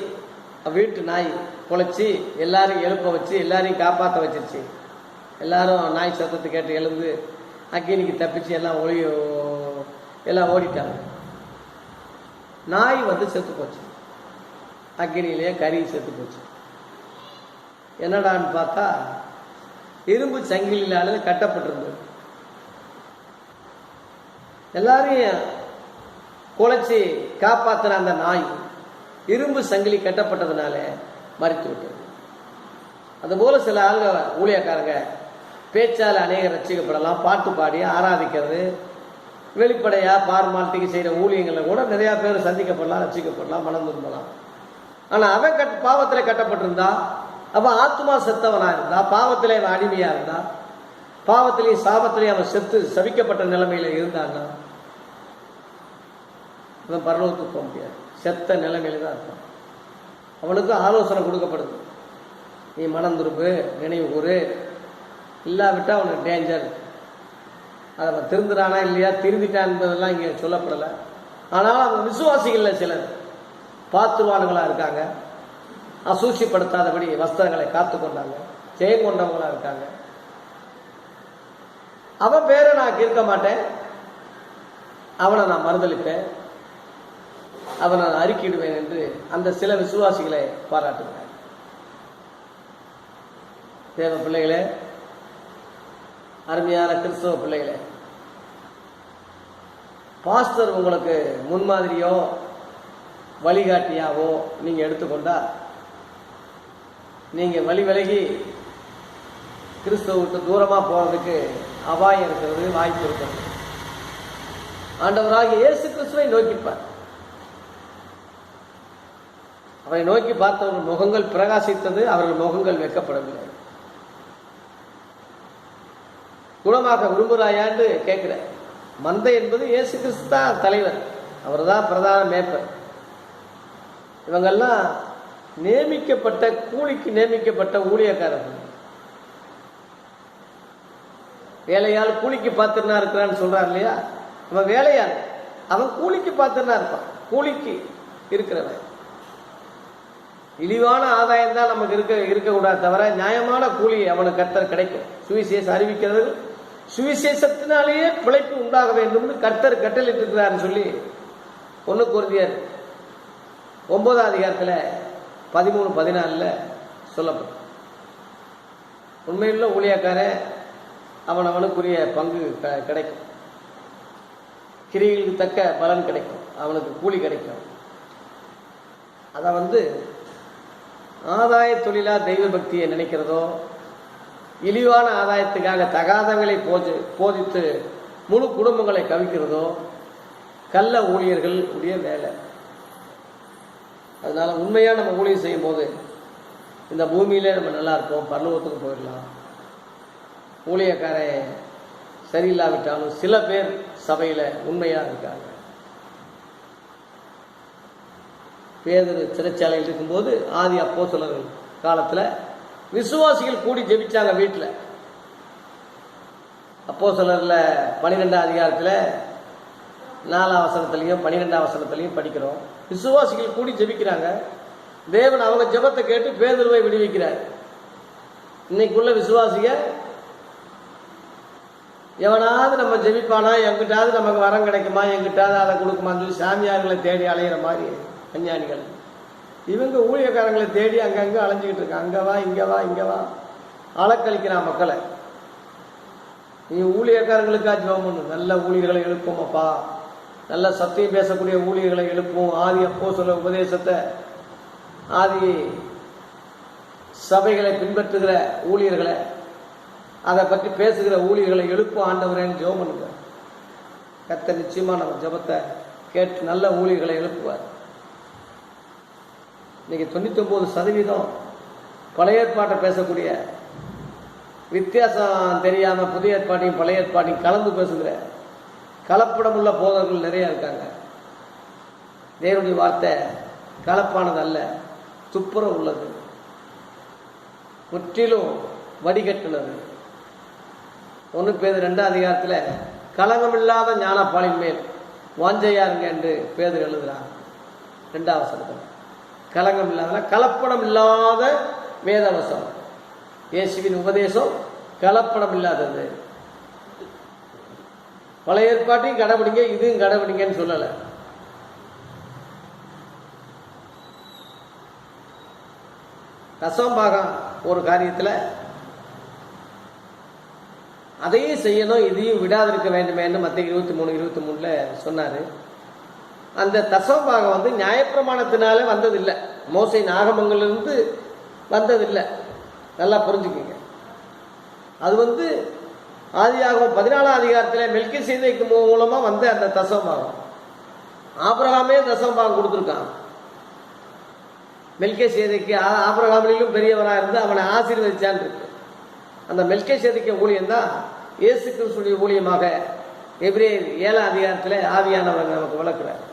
வீட்டு நாய் குலைச்சி எல்லாரையும் எழுப்ப வச்சு எல்லாரையும் காப்பாற்ற வச்சிருச்சு. எல்லாரும் நாய் சத்தத்தை கேட்டு எழுந்து அக்கினிக்கு தப்பிச்சு எல்லாம் ஓடிட்டாங்க. நாய் வந்து செத்து போச்சு, அக்கினியிலேயே கறி செத்து போச்சு. என்னடான்னு பார்த்தா இரும்பு சங்கிலியால கட்டப்பட்டிருந்தது. எல்லாரையும் குலைச்சி காப்பாற்றின அந்த நாய் இரும்பு சங்கிலி கட்டப்பட்டதுனால மறித்து விட்டது. அதுபோல சில ஆளுங்க ஊழியக்காரங்க பேச்சால் அநேகர் ரட்சிக்கப்படலாம், பாட்டு பாடி ஆராதிக்கிறது, வெளிப்படையா பார்மால்ட்டிக்கு செய்கிற ஊழியங்களில் கூட நிறையா பேர் சந்திக்கப்படலாம், ரட்சிக்கப்படலாம், மனம் திரும்பலாம். ஆனால் அவன் பாவத்தில் கட்டப்பட்டிருந்தா, அவன் ஆத்மா செத்தவனா இருந்தா, பாவத்திலே அவன் அடிமையா இருந்தா, பாவத்திலேயும் சாபத்திலேயும் அவன் செத்து சபிக்கப்பட்ட நிலைமையில இருந்தான்னா அவன் பரலோகத்துக்கு போக முடியாது. செத்த நிலைமையில தான் இருப்பான். அவனுக்கு ஆலோசனை கொடுக்கப்படுது, நீ மனம் திரும்பு, நினைவு கூறு, இல்லாவிட்டா அவனுக்கு டேஞ்சர். அதை அவன் திருந்துறானா இல்லையா, திருந்திட்டான் என்பதெல்லாம் இங்கே சொல்லப்படலை. ஆனால் அவன் விசுவாசிகள்ல சிலர் பாத்துருவானுங்களா இருக்காங்க, அசூசிப்படுத்தாதபடி வஸ்திரங்களை காத்து கொண்டாங்க. ஜெயம் கொண்டவங்களா இருக்காங்க. அவன் பேரை நான் கேட்க மாட்டேன், அவனை நான் மறுதளிப்பேன், அவனை நான் அறிக்கையிடுவேன் என்று அந்த சில விசுவாசிகளை பாராட்டுகிறார். தேவ பிள்ளைகளே, அருமையான கிறிஸ்தவ பிள்ளைகளே, பாஸ்டர் உங்களுக்கு முன்மாதிரியோ வழிகாட்டியாவோ நீங்க எடுத்துக்கொண்டா நீங்க வழி விலகி கிறிஸ்துவ விட்டு தூரமா போறதுக்கு அபாயம் இருக்கிறது, வாய்ப்பு இருக்கிறது. ஆண்டவராக இயேசு கிறிஸ்துவை நோக்கிப்பார். அவரை நோக்கி பார்த்தவர்கள் முகங்கள் பிரகாசித்தது, அவர்கள் முகங்கள் வெட்கப்படவில்லை. குணமாக விரும்புகிறாயான்னு கேட்கிற மந்தை என்பது இயேசு கிறிஸ்து தான் தலைவர், அவர் தான் பிரதான மேய்ப்பர். இவங்கெல்லாம் நியமிக்கப்பட்ட கூலிக்கு நியமிக்கப்பட்ட ஊழியக்காரர்கள். வேலையால் கூலிக்கு பார்த்துனா இருக்கிறான்னு சொல்றார் இல்லையா, அவன் வேலையால், அவன் கூலிக்கு பார்த்துனா இருப்பான். கூலிக்கு இருக்கிறவன் இழிவான ஆதாயம் தான் நமக்கு இருக்கக்கூடாது தவிர நியாயமான கூலி அவனுக்கு கர்த்தர் கிடைக்கும். சுவிசேஷம் அறிவிக்கிறது சுவிசேஷத்தினாலேயே பிழைப்பு உண்டாக வேண்டும் கர்த்தர் கட்டளையிட்டு இருக்கிறார் சொல்லி 1 கொரிந்தியர் 9ஆம் அதிகாரத்தில் 13-14 சொல்லப்படும். உண்மையுள்ள ஊழியக்காரன் அவனுக்குரிய பங்கு கிடைக்கும், கிரியைகளுக்கு தக்க பலன் கிடைக்கும், அவனுக்கு கூலி கிடைக்கும். அதை ஆதாய தொழிலா தெய்வ பக்தியை நினைக்கிறதோ, இழிவான ஆதாயத்துக்காக தகாதங்களை போதித்து முழு குடும்பங்களை கவிக்கிறதோ கள்ள ஊழியர்கள் உடைய வேலை. அதனால உண்மையா நம்ம ஊழியம் செய்யும் போது இந்த பூமியிலே நம்ம நல்லா இருப்போம், பரலோகத்துக்கு போயிடலாம். ஊழியக்காரன் சரியில்லாவிட்டாலும் சில பேர் சபையில உண்மையா இருக்காங்க. பேதுரு சிறைச்சாலையில் இருக்கும்போது ஆதி அப்போஸ்தலர்கள் காலத்துல விசுவாசிகள் கூடி ஜெபிச்சாங்க வீட்டில். அப்போஸ்தலர்ல 12ஆம் அதிகாரத்தில் 4ஆம் வசனத்திலையும் 12ஆம் வசனத்திலையும் படிக்கிறோம். விசுவாசிகள் கூடி ஜெபிக்கிறாங்க. தேவன் அவங்க ஜெபத்தை கேட்டு பேதுருவை விடுவிக்கிறார். இன்னைக்குள்ள விசுவாசிக எவனாவது நம்ம ஜெபிப்பானா, எங்கிட்டாவது நமக்கு வரம் கிடைக்குமா, எங்கிட்டாவது அதை கொடுக்குமான்னு சொல்லி சாமியார்களை தேடி அலையிற மாதிரி அஞ்ஞானிகள். இவங்க ஊழியக்காரங்களை தேடி அங்கங்க அலைஞ்சிக்கிட்டு இருக்காங்க. அங்க வா இங்க வா இங்க வா, அலக்கழிக்கிறான் மக்களை. நீ ஊழியக்காரங்களுக்கா ஜெபம் பண்ணு, நல்ல ஊழியர்களை எழுப்புமப்பா, நல்ல சத்தியம் பேசக்கூடிய ஊழியர்களை எழுப்பும், ஆதி அப்போஸ்தல உபதேசத்தை ஆதி சபைகளை பின்பற்றுகிற ஊழியர்களை, அதை பற்றி பேசுகிற ஊழியர்களை எழுப்பும் ஆண்டவரேன்னு ஜெபம் பண்ணுங்க. கர்த்தர் நிச்சயமா நம்ம ஜெபத்தை கேட்டு நல்ல ஊழியர்களை எழுப்புவார். இன்னைக்கு 99% பழைய ஏற்பாட்டை பேசக்கூடிய, வித்தியாசம் தெரியாம புதிய ஏற்பாட்டையும் பழைய ஏற்பாட்டையும் கலந்து பேசுகிற கலப்படம் உள்ள போதகர்கள் நிறைய இருக்காங்க. தேவனுடைய வார்த்தை கலப்பானது அல்ல, துப்புரம் உள்ளது, முற்றிலும் வடிகட்டுனது. 1 பேதுரு 2ஆம் அதிகாரத்தில் களங்கமில்லாத ஞானப்பாலின் மேல் வாஞ்சையாருங்க என்று பேதுரு எழுதுகிறார். 2ஆம் வசனத்தில் கலங்கம் இல்லாத கலப்படம் இல்லாத வேதவசம். இயேசுவின் உபதேசம் கலப்படம் இல்லாதது. பழைய ஏற்பாட்டையும் கடைபிடிங்க, இதுவும் கடைபிடிங்கன்னு சொல்லல. தசமபாகம் ஒரு காரியத்தில் அதையும் செய்யணும், இதையும் விடாதிருக்க வேண்டுமே என்று மத்திய 23:23 சொன்னாரு. அந்த தசமபாகம் நியாயப்பிரமாணத்தினாலே வந்ததில்லை, மோசையின் ஆகமங்களிலிருந்து வந்ததில்லை. நல்லா புரிஞ்சுக்குங்க. அது ஆதியாகமம் 14ஆம் அதிகாரத்தில் மெல்கிசேதேக்கு மூலமா வந்த அந்த தசமபாகம். ஆபிரகாமே தசமபாகம் கொடுத்துருக்கான். மெல்கிசேதேக்கு ஆபிரகாமிலும் பெரியவராக இருந்து அவனை ஆசீர்வதிச்சான் இருக்கு. அந்த மெல்கிசேதேக்கு ஊழியம் தான் இயேசு கிறிஸ்துவின் ஊழியமாக எபிரேயர் 7ஆம் அதிகாரத்தில் ஆவியானவர் நமக்கு விளக்குறார்.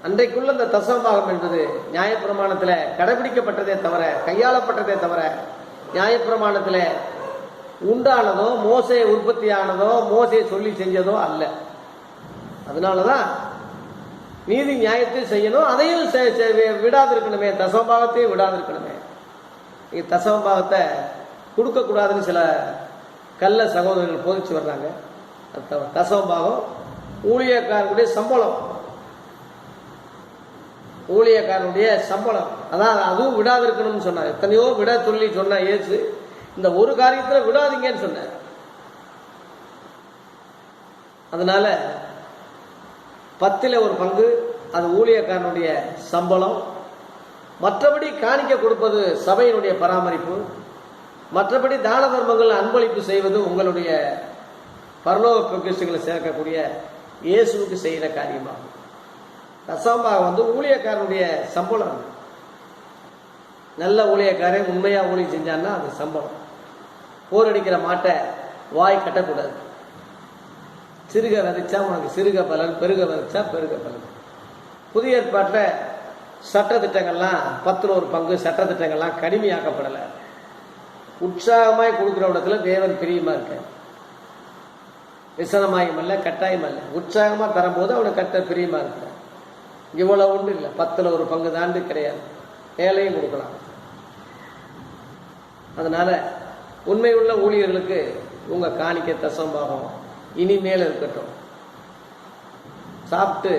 அன்றைக்குள்ள இந்த தசமபாகம் என்பது நியாயப்பிரமாணத்தில் கடைபிடிக்கப்பட்டதே தவிர, கையாளப்பட்டதே தவிர, நியாயப்பிரமாணத்தில் உண்டானதோ மோசே உற்பத்தியானதோ மோசே சொல்லி செஞ்சதோ அல்ல. அதனாலதான் நீதி நியாயத்தையும் செய்யணும், அதையும் விடாது இருக்கணுமே, தசமபாகத்தையும் விடாது இருக்கணுமே. நீங்க தசமபாகத்தை கொடுக்க கூடாதுன்னு சில கள்ள சகோதரர்கள் போதிச்சு வர்றாங்க. தசமபாகம் ஊழியக்காரனுடைய சம்பளம், ஊழியக்காரனுடைய சம்பளம், அதான் அதுவும் விடாது இருக்கணும்னு சொன்னார். எத்தனையோ விட சொல்லி சொன்ன இயேசு இந்த ஒரு காரியத்துல விடாதீங்கன்னு சொன்னார். அதனால 10ல் ஒரு பங்கு அது ஊழியக்காரனுடைய சம்பளம். மற்றபடி காணிக்க கொடுப்பது சபையினுடைய பராமரிப்பு. மற்றபடி தான தர்மங்கள் அன்பளிப்பு செய்வது உங்களுடைய பரலோக பொக்கிஷங்களை சேர்க்கக்கூடிய இயேசுவுக்கு செய்கிற காரியமாகும். தசமபாகம் ஊழியக்காரனுடைய சம்பளம். நல்ல ஊழியக்காரன் உண்மையா ஊழியம் செஞ்சான்னா அது சம்பளம். போர் அடிக்கிற மாட்டை வாய் கட்டக்கூடாது. சிறுக விதைச்சா உனக்கு சிறுக பலன், பெருக விதைச்சா பெருக பலன். புதிய ஏற்பாட்டில் சட்டத்திட்டங்கள்லாம் 10ல் ஒரு பங்கு சட்டத்திட்டங்கள்லாம் கடுமையாக்கப்படலை. உற்சாகமாய் கொடுக்குற இடத்துல தேவன் பிரியமா இருக்க, விசனமாயும் அல்ல கட்டாயம் அல்ல, உற்சாகமா தரும்போது அவனுக்கு கட்ட பிரியமா இருக்க. இவ்வளவு ஒன்று இல்லை, 10ல் ஒரு பங்கு தாண்டு கிடையாது, ஏழையும் கொடுக்கலாம். அதனால உண்மை உள்ள ஊழியர்களுக்கு உங்க காணிக்க தசமபாகம் இனிமேல் இருக்கட்டும். சாப்பிட்டு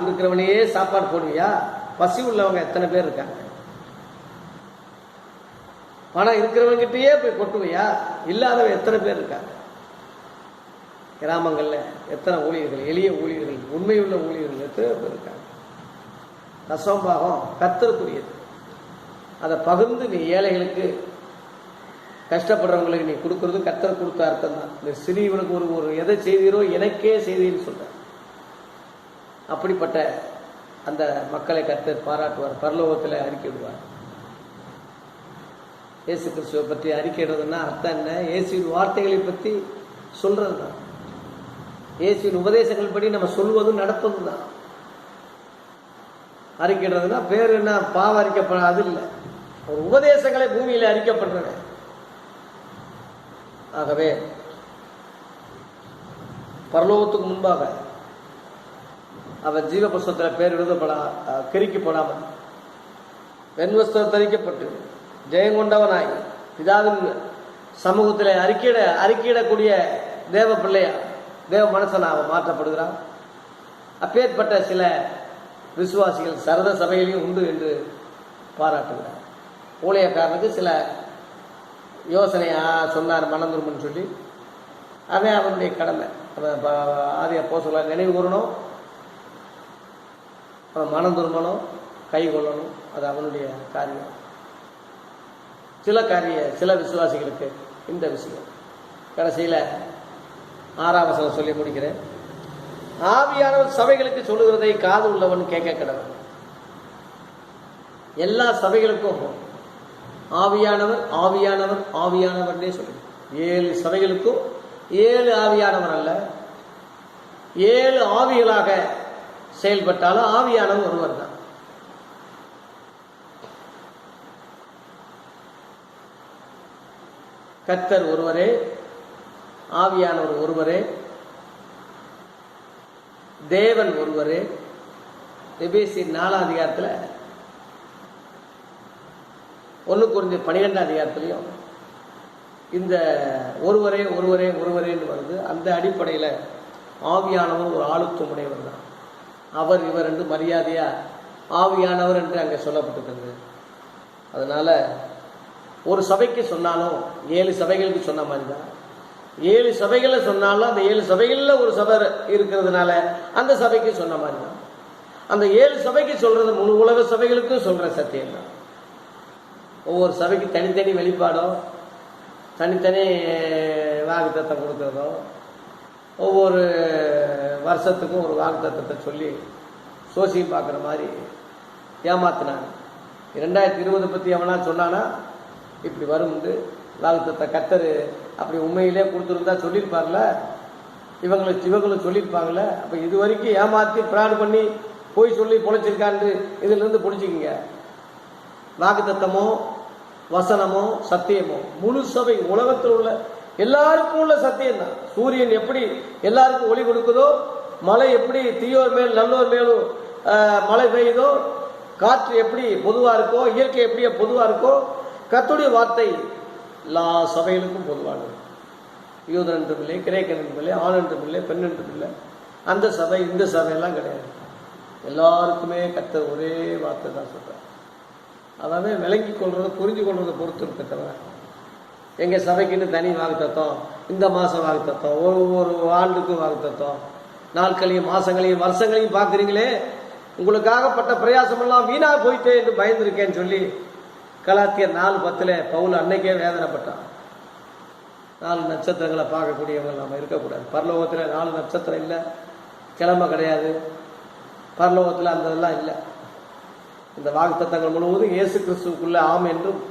இருக்கிறவனையே சாப்பாடு போடுவியா? பசி உள்ளவங்க எத்தனை பேர் இருக்காங்க? பணம் இருக்கிறவங்கிட்டயே போய் கொட்டுவியா? இல்லாதவங்க எத்தனை பேர் இருக்காங்க? கிராமங்கள்ல எத்தனை ஊழியர்கள், எளிய ஊழியர்கள், உண்மையுள்ள ஊழியர்கள் எத்தனை பேர் இருக்காங்க? தசமபாகம் கர்த்தருக்குரியது. அதை பகிர்ந்து நீ ஏழைகளுக்கு, கஷ்டப்படுறவங்களுக்கு நீ கொடுக்கறது கர்த்தர் கொடுத்த அர்த்தம் தான். இந்த சிறியவனுக்கு ஒரு எதை செய்தீரோ எனக்கே செய்தீன்னு சொல்ற. அப்படிப்பட்ட அந்த மக்களை கர்த்தர் பாராட்டுவார், பரலோகத்தில் அறிக்கையிடுவார். இயேசு கிறிஸ்துவை பற்றி அறிக்கையிடுறதுன்னா அர்த்தம் என்ன? இயேசுவின் வார்த்தைகளை பற்றி சொல்றது தான். இயேசுவின் உபதேசங்கள் படி நம்ம சொல்வதும் நடப்பது தான். அறிக்கையிடுறதுன்னா பேர் என்ன, பாவ அறிக்கப்பட அது இல்லை, ஒரு உபதேசங்களை பூமியில அறிக்கப்படுறது. ஆகவே பரலோகத்துக்கு முன்பாக அவர் ஜீவ புஸ்தகத்தில் பேர் கிறுக்கி போடாமல் வெண்வஸ்திரம் தரிக்கப்பட்டு ஜெயங்கொண்டவனாய் பிதாவின் சமூகத்தில் அறிக்கையிடக்கூடிய தேவ பிள்ளையா, தேவ மனுஷனாக மாற்றப்படுகிறான். அப்பேற்பட்ட சில விசுவாசிகள் சரத சபையிலையும் உண்டு என்று பாராட்டுகிறார். ஊழியக்காரனுக்கு சில யோசனையா சொன்னார் மனந்துருமன்னு சொல்லி, அவன் அவனுடைய கடமை. ஆதி அப்போஸ்தலரை நினைவு கூறணும், அவன் மனம் திரும்பணும், கை கொள்ளணும், அது அவனுடைய காரியம். சில விசுவாசிகளுக்கு இந்த விஷயம். கடைசியில் 6ஆம் வசனம் சொல்லி முடிக்கிறேன். ஆவியானவர் சபைகளுக்கு சொல்லுகிறதை காது உள்ளவன் கேட்க கடவன். எல்லா சபைகளுக்கும் ஆவியானவர் ஆவியானவர் ஆவியானவர்னே சொல்லு. 7 சபைகளுக்கும் 7 ஆவியானவர் அல்ல, 7 ஆவிகளாக செயல்பட்டாலும் ஆவியானவர் ஒருவர் தான். கர்த்தர் ஒருவரே, ஆவியானவர் ஒருவரே, தேவன் ஒருவரே. எபேசியர் 4ஆம் அதிகாரத்தில் 1 கொரிந்தியர் 12ஆம் அதிகாரத்திலையும் இந்த ஒருவரே ஒருவரே ஒருவரேன்னு வருது. அந்த அடிப்படையில் ஆவியானவர் ஒரு ஆளுத்துவம் உடையவர் தான். அவர் இவர் என்று மரியாதையா ஆவியானவர் என்று அங்கே சொல்லப்பட்டிருக்கிறது. அதனால ஒரு சபைக்கு சொன்னாலும் 7 சபைகளுக்கு சொன்ன மாதிரி தான். 7 சபைகளை சொன்னாலும் அந்த 7 சபைகளில் ஒரு சபை இருக்கிறதுனால அந்த சபைக்கு சொன்ன மாதிரி தான். அந்த 7 சபைக்கு சொல்றது முழு உலக சபைகளுக்கும் சொல்ற சத்தியம் தான். ஒவ்வொரு சபைக்கு தனித்தனி வெளிப்பாடோ தனித்தனி வாக்குத்தத்தம் கொடுக்கறதோ, ஒவ்வொரு வருஷத்துக்கும் ஒரு வாக்குத்தத்தத்தை சொல்லி சோசியம் பார்க்குற மாதிரி ஏமாத்தினாங்க. 2020 பற்றி எவனா சொன்னானா இப்படி வரும்னு வாக்குத்தத்தை கர்த்தர் அப்படி உண்மையிலே கொடுத்துருந்தா சொல்லியிருப்பார்ல, இவங்களும் சொல்லியிருப்பாங்கல்ல. அப்போ இது வரைக்கும் ஏமாற்றி பிராடு பண்ணி போய் சொல்லி பொழைச்சிருக்கான்னு இதிலிருந்து பிடிச்சிக்கிங்க. வாக்குத்தத்தமோ வசனமோ சத்தியமோ முழு சபை, உலகத்தில் உள்ள எல்லாருக்கும் உள்ள சத்தியம் தான். சூரியன் எப்படி எல்லாருக்கும் ஒளி கொடுக்குதோ, மழை எப்படி தீயோர் மேல் நல்லோர் மேலும் மழை பெய்யுதோ, காற்று எப்படி பொதுவா இருக்கோ, இயற்கை எப்படி பொதுவா இருக்கோ, கர்த்தருடைய வார்த்தை எல்லா சபைகளுக்கும் பொதுவானது. யூதன் என்றும் இல்லை, கிரேக்கன் என்றும் இல்லை, ஆண் என்றும் இல்லை, பெண் என்றும் இல்லை, அந்த சபை இந்த சபையெல்லாம் கிடையாது. எல்லாருக்குமே கர்த்தர் ஒரே வார்த்தை தான் சொல்றார். அதாவது விளங்கி கொள்றதை புரிஞ்சு கொள்றதை பொறுத்து இருக்கிறவங்க. எங்க சபைக்குன்னு தனி வாக்குத்தத்தம், இந்த மாசம் வாக்குத்தத்தம், ஒவ்வொரு ஆண்டுக்கும் வாக்குத்தத்தம், நாட்களையும் மாசங்களையும் வருஷங்களையும் பார்க்குறீங்களே, உங்களுக்காகப்பட்ட பிரயாசம் எல்லாம் வீணா போயிட்டே என்று பயந்துருக்கேன்னு சொல்லி கலாத்தியர் 4:10 பவுல் அன்னைக்கே வேதனைப்பட்டான். 4 நட்சத்திரங்களை பார்க்கக்கூடியவங்க நம்ம இருக்கக்கூடாது. பரலோகத்தில் 4 நட்சத்திரம் இல்லை, கிழமை கிடையாது, பரலோகத்தில் அந்த இதெல்லாம் இல்லை. இந்த வாக்குத்தத்தங்கள் முழுவதும் இயேசு கிறிஸ்துவுக்குள்ள ஆம் என்றும்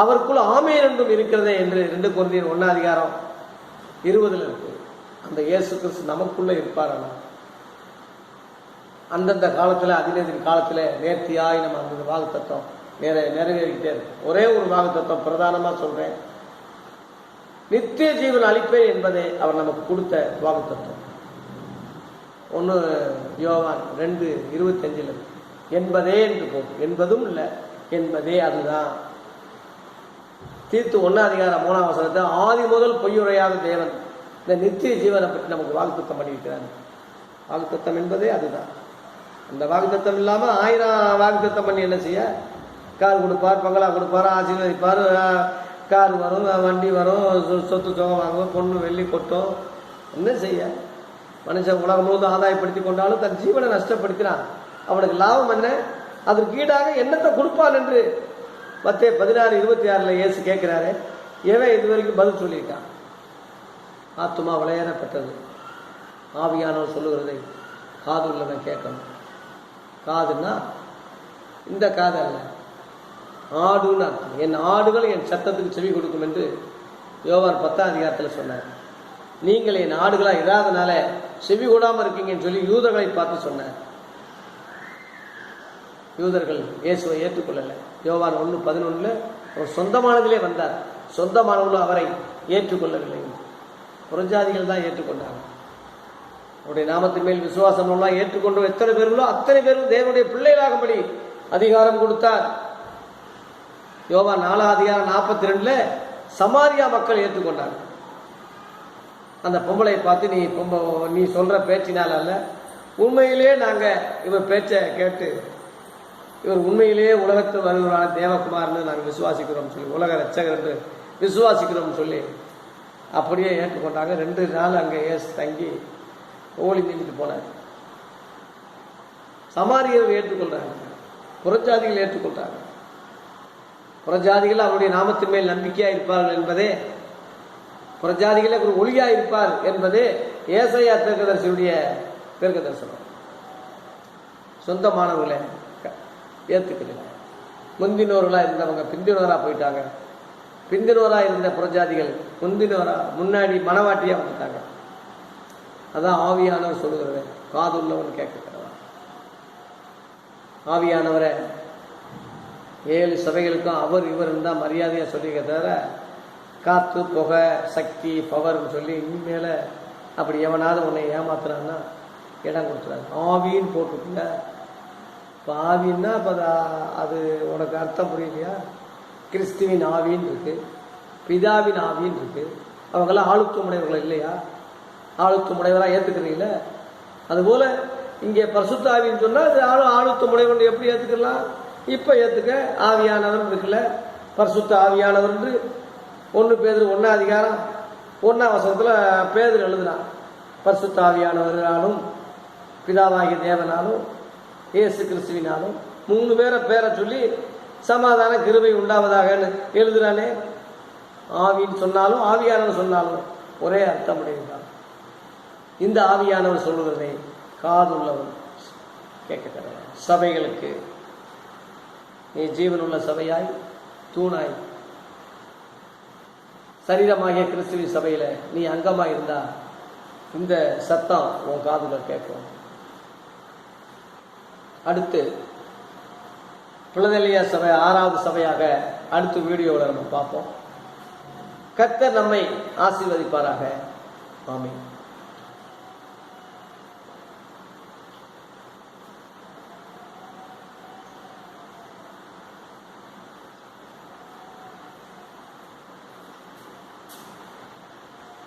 அவருக்குள்ள ஆமேன் என்றும் இருக்கிறதே என்று 2 கொரிந்தியர் 1:20 இருக்கு. அந்த இயேசு கிறிஸ்து நமக்குள்ள இருப்பார். அந்தந்த காலத்தில் அதினதின் காலத்தில் நேர்த்தியாய் நம்ம அந்த வாக்குத்தத்தம் நிறைவேறிக்கிட்டே இருக்கு. ஒரே ஒரு வாக்குத்தத்தம் பிரதானமா சொல்றேன், நித்திய ஜீவன் அளிப்பேன் என்பதே அவர் நமக்கு கொடுத்த வாக்குத்தத்தம். 1 யோவான் 2:25 என்பதே என்று போகும். என்பதும் இல்லை, என்பதே அதுதான். தீத்து 1:3 ஆதி முதல் பொய்யுரையாத தேவன் இந்த நித்திய ஜீவனை பற்றி நமக்கு வாக்குத்தத்தம் பண்ணியிருக்கிறார். வாக்குத்தத்தம் என்பதே அதுதான். அந்த வாக்குத்தத்தம் இல்லாம 1000 வாக்குத்தத்தம் பண்ணி என்ன செய்ய? கார் கொடுப்பார், பங்களா கொடுப்பார், ஆசீர்வதிப்பார், கார் வரும், வண்டி வரும், சொத்து சுகம் வாங்குவோம், பொண்ணு வெள்ளி கொட்டும். என்ன செய்ய? மனுஷன் உலகம் முழுவதும் ஆதாயப்படுத்தி கொண்டாலும் தன் ஜீவனை நஷ்டப்படுத்தினான். அவனுக்கு லாபம் என்ன? அதற்கு ஈடாக என்னத்தை கொடுப்பான் என்று மத்தேயு 16:26 இயேசு கேட்கிறாரு. எவன் இதுவரைக்கும் பதில் சொல்லியிருக்கான்? ஆத்துமா விளையாடப்பட்டது, ஆவியானவர் சொல்லுகிறதை காது உள்ளவன் கேட்கணும். காதுன்னா இந்த காது அல்ல, ஆடுன்னு அர்த்தம். என் ஆடுகள் என் சத்தத்துக்கு செவி கொடுக்கும் என்று யோவான் 10 சொன்னார். நீங்கள் என் ஆடுகளா இராதனால செவி கூடாம இருக்கீங்கன்னு சொல்லி யூதர்களை பார்த்து சொன்னார். யூதர்கள் இயேசுவை ஏற்றுக்கொள்ளலை. யோவான் 1:11 அவர் சொந்தமானதிலே வந்தார், சொந்தமானவர்களும் அவரை ஏற்றுக்கொள்ளவில்லை. புறஜாதிகள் தான் ஏற்றுக்கொண்டாங்க. அவருடைய நாமத்தின் மேல் விசுவாசம் எல்லாம் ஏற்றுக்கொண்டு எத்தனை பேர்களோ அத்தனை பேரும் தேவனுடைய பிள்ளைகளாகும்படி அதிகாரம் கொடுத்தார். யோவான் 4:42 சமாரியா மக்கள் ஏற்றுக்கொண்டாங்க. அந்த பொம்பளை பார்த்து நீ சொல்ற பேச்சினால அல்ல, உண்மையிலேயே நாங்க இவர் பேச்சை கேட்டு இவர் உண்மையிலேயே உலகத்தில் வருகிறான தேவகுமார்னு நாங்கள் விசுவாசிக்கிறோம் சொல்லி, உலக ரட்சகர் என்று விசுவாசிக்கிறோம் சொல்லி அப்படியே ஏற்றுக்கொண்டாங்க. 2 நாள் அங்கே ஏசு தங்கி ஓலி நீங்கிட்டு போனார். சமாரியர்கள் ஏற்றுக்கொள்றாங்க, புறஜாதிகள் ஏற்றுக்கொள்றாங்க. புறஜாதிகள் அவருடைய நாமத்தின் மேல் நம்பிக்கையா இருப்பார்கள் என்பதே, புறஜாதிகளே ஒரு ஒளியா இருப்பார் என்பதே ஏசாயா தீர்க்கதரிசியுடைய தீர்க்க தரிசனம். சொந்தமானவர்களை ஏற்றுக்கல. முந்தினோர்களா இருந்தவங்க பிந்தினோரா போயிட்டாங்க. பிந்தினோரா இருந்த புறஜாதிகள் முந்தினோரா முன்னாடி மனவாட்டியா வந்துட்டாங்க. அதான் ஆவியானவர் சொல்லுகிறது, காது உள்ளவன் கேட்கிறவா. ஆவியானவரை 7 சபைகளுக்கும் அவர் இவர் தான் மரியாதையா சொல்லிக்க தவிர காத்து புகை சக்தி பவர்னு சொல்லி இனிமேல அப்படி எவனாவது உன்னை ஏமாத்துறான்னா இடம் கொடுத்துறாரு. ஆவின்னு போட்டுருக்குல்ல, இப்போ ஆவின்னா இப்போ அது உனக்கு அர்த்தம் புரியலையா? கிறிஸ்துவின் ஆவின்னு இருக்கு, பிதாவின் ஆவின்னு இருக்கு. அவங்கெல்லாம் ஆளுத்துவமுடையவர்கள் இல்லையா? ஆளுத்துவமுடையவராக ஏற்றுக்கிறீங்கள? அதுபோல இங்கே பரிசுத்த ஆவின்னு சொன்னால் அது ஆளுத்துவமுடையவன் எப்படி ஏற்றுக்கலாம்? இப்போ ஏற்றுக்க ஆவியானவர் இருக்குல்ல, பரிசுத்த ஆவியானவர் என்று 1 பேதுரு 1:1 பேதுரு எழுதுனான். பரிசுத்த ஆவியானவர்களாலும் பிதாவாகிய தேவனாலும் இயேசு கிறிஸ்துவினாலும் 3 பேரை சொல்லி சமாதான கிருபை உண்டாவதாக எழுதுறானே. ஆவின்னு சொன்னாலும் ஆவியானவர் சொன்னாலும் ஒரே அர்த்தம் உடையதுதான். இந்த ஆவியானவர் சொல்லுவதை காதுள்ளவன் கேட்க. சபைகளுக்கு நீ ஜீவனுள்ள சபையாய் தூணாய் சரீரமாகிய கிறிஸ்துவின் சபையில நீ அங்கமா இருந்தா இந்த சத்தம் உன் காதுல கேட்கும். அடுத்து பிலதெல்பியா சபை 6வது சபையாக அடுத்த வீடியோவில் நம்ம பார்ப்போம். கர்த்தர் நம்மை ஆசீர்வதிப்பாராக. ஆமென்.